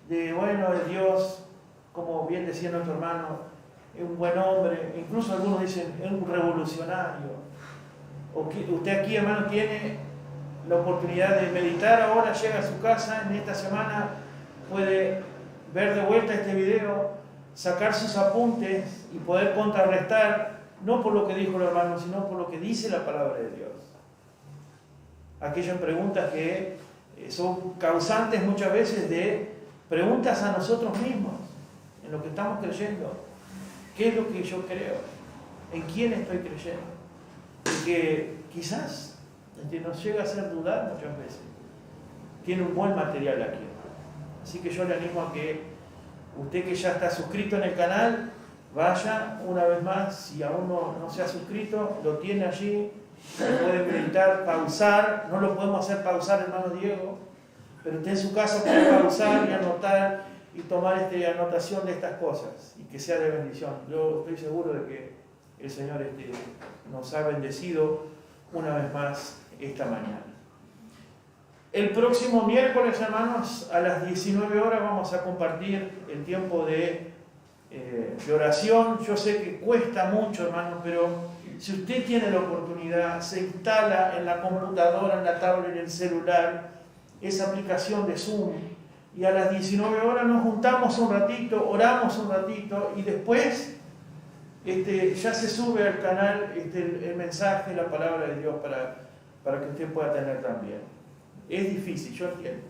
de, bueno, Dios, como bien decía nuestro hermano, es un buen hombre, incluso algunos dicen, es un revolucionario. O que usted aquí, hermano, tiene la oportunidad de meditar ahora, llega a su casa, en esta semana puede ver de vuelta este video, sacar sus apuntes y poder contrarrestar, no por lo que dijo el hermano, sino por lo que dice la palabra de Dios. Aquellas preguntas que son causantes muchas veces de preguntas a nosotros mismos, en lo que estamos creyendo. ¿Qué es lo que yo creo? ¿En quién estoy creyendo? Y que quizás nos llega a hacer dudar muchas veces. Tiene un buen material aquí. Así que yo le animo a que usted que ya está suscrito en el canal, vaya una vez más, si aún no se ha suscrito, lo tiene allí, lo puede meditar, pausar, no lo podemos hacer pausar, hermano Diego, pero usted en su casa puede pausar y anotar y tomar anotación de estas cosas y que sea de bendición. Yo estoy seguro de que el Señor nos ha bendecido una vez más esta mañana. El próximo miércoles, hermanos, a las 19 horas vamos a compartir el tiempo de oración. Yo sé que cuesta mucho, hermanos, pero si usted tiene la oportunidad, se instala en la computadora, en la tablet, en el celular, esa aplicación de Zoom, y a las 19 horas nos juntamos un ratito, oramos un ratito, y después ya se sube al canal el mensaje, la palabra de Dios para que usted pueda tener también. Es difícil, yo entiendo,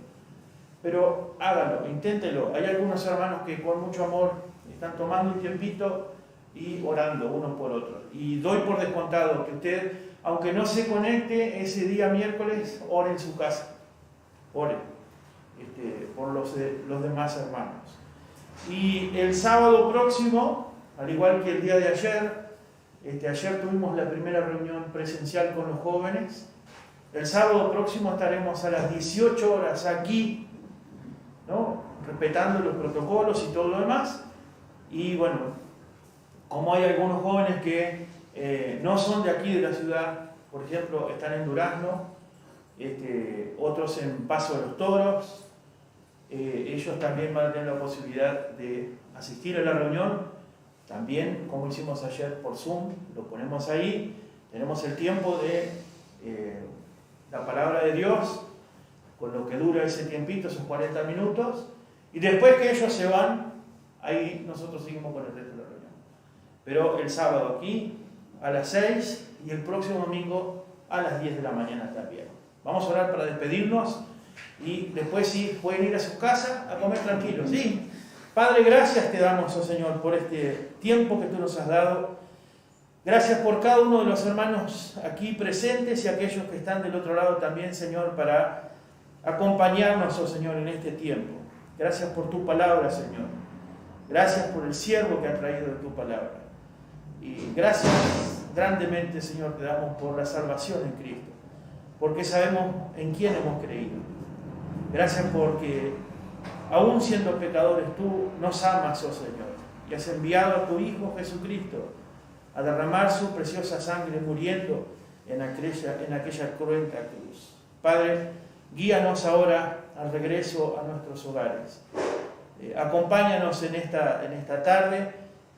pero hágalo, inténtelo. Hay algunos hermanos que con mucho amor están tomando un tiempito y orando unos por otros. Y doy por descontado que usted, aunque no se conecte ese día miércoles, ore en su casa. Ore por los demás hermanos. Y el sábado próximo, al igual que el día de ayer, ayer tuvimos la primera reunión presencial con los jóvenes. El sábado próximo estaremos a las 18 horas aquí, ¿no? Respetando los protocolos y todo lo demás. Y bueno, como hay algunos jóvenes que no son de aquí de la ciudad, por ejemplo, están en Durazno, otros en Paso de los Toros, ellos también van a tener la posibilidad de asistir a la reunión, también como hicimos ayer por Zoom, lo ponemos ahí, tenemos el tiempo de la palabra de Dios, con lo que dura ese tiempito, esos 40 minutos, y después que ellos se van, ahí nosotros seguimos con el resto de la reunión. Pero el sábado aquí, a las 6, y el próximo domingo a las 10 de la mañana también. Vamos a orar para despedirnos, y después sí, pueden ir a su casa a comer tranquilos, ¿sí? Padre, gracias te damos, oh Señor, por este tiempo que tú nos has dado. Gracias por cada uno de los hermanos aquí presentes y aquellos que están del otro lado también, Señor, para acompañarnos, oh Señor, en este tiempo. Gracias por tu palabra, Señor. Gracias por el siervo que ha traído de tu palabra. Y gracias grandemente, Señor, te damos por la salvación en Cristo, porque sabemos en quién hemos creído. Gracias porque, aún siendo pecadores, tú nos amas, oh Señor, y has enviado a tu Hijo Jesucristo a derramar su preciosa sangre muriendo en aquella cruenta cruz. Padre, guíanos ahora al regreso a nuestros hogares. Acompáñanos en esta tarde,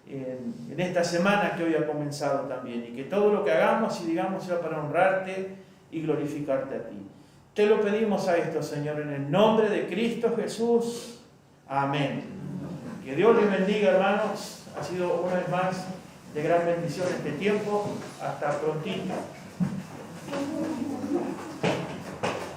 en esta semana que hoy ha comenzado también, y que todo lo que hagamos y digamos sea para honrarte y glorificarte a ti. Te lo pedimos a esto, Señor, en el nombre de Cristo Jesús. Amén. Que Dios les bendiga, hermanos. Ha sido una vez más de gran bendición este tiempo. Hasta prontito.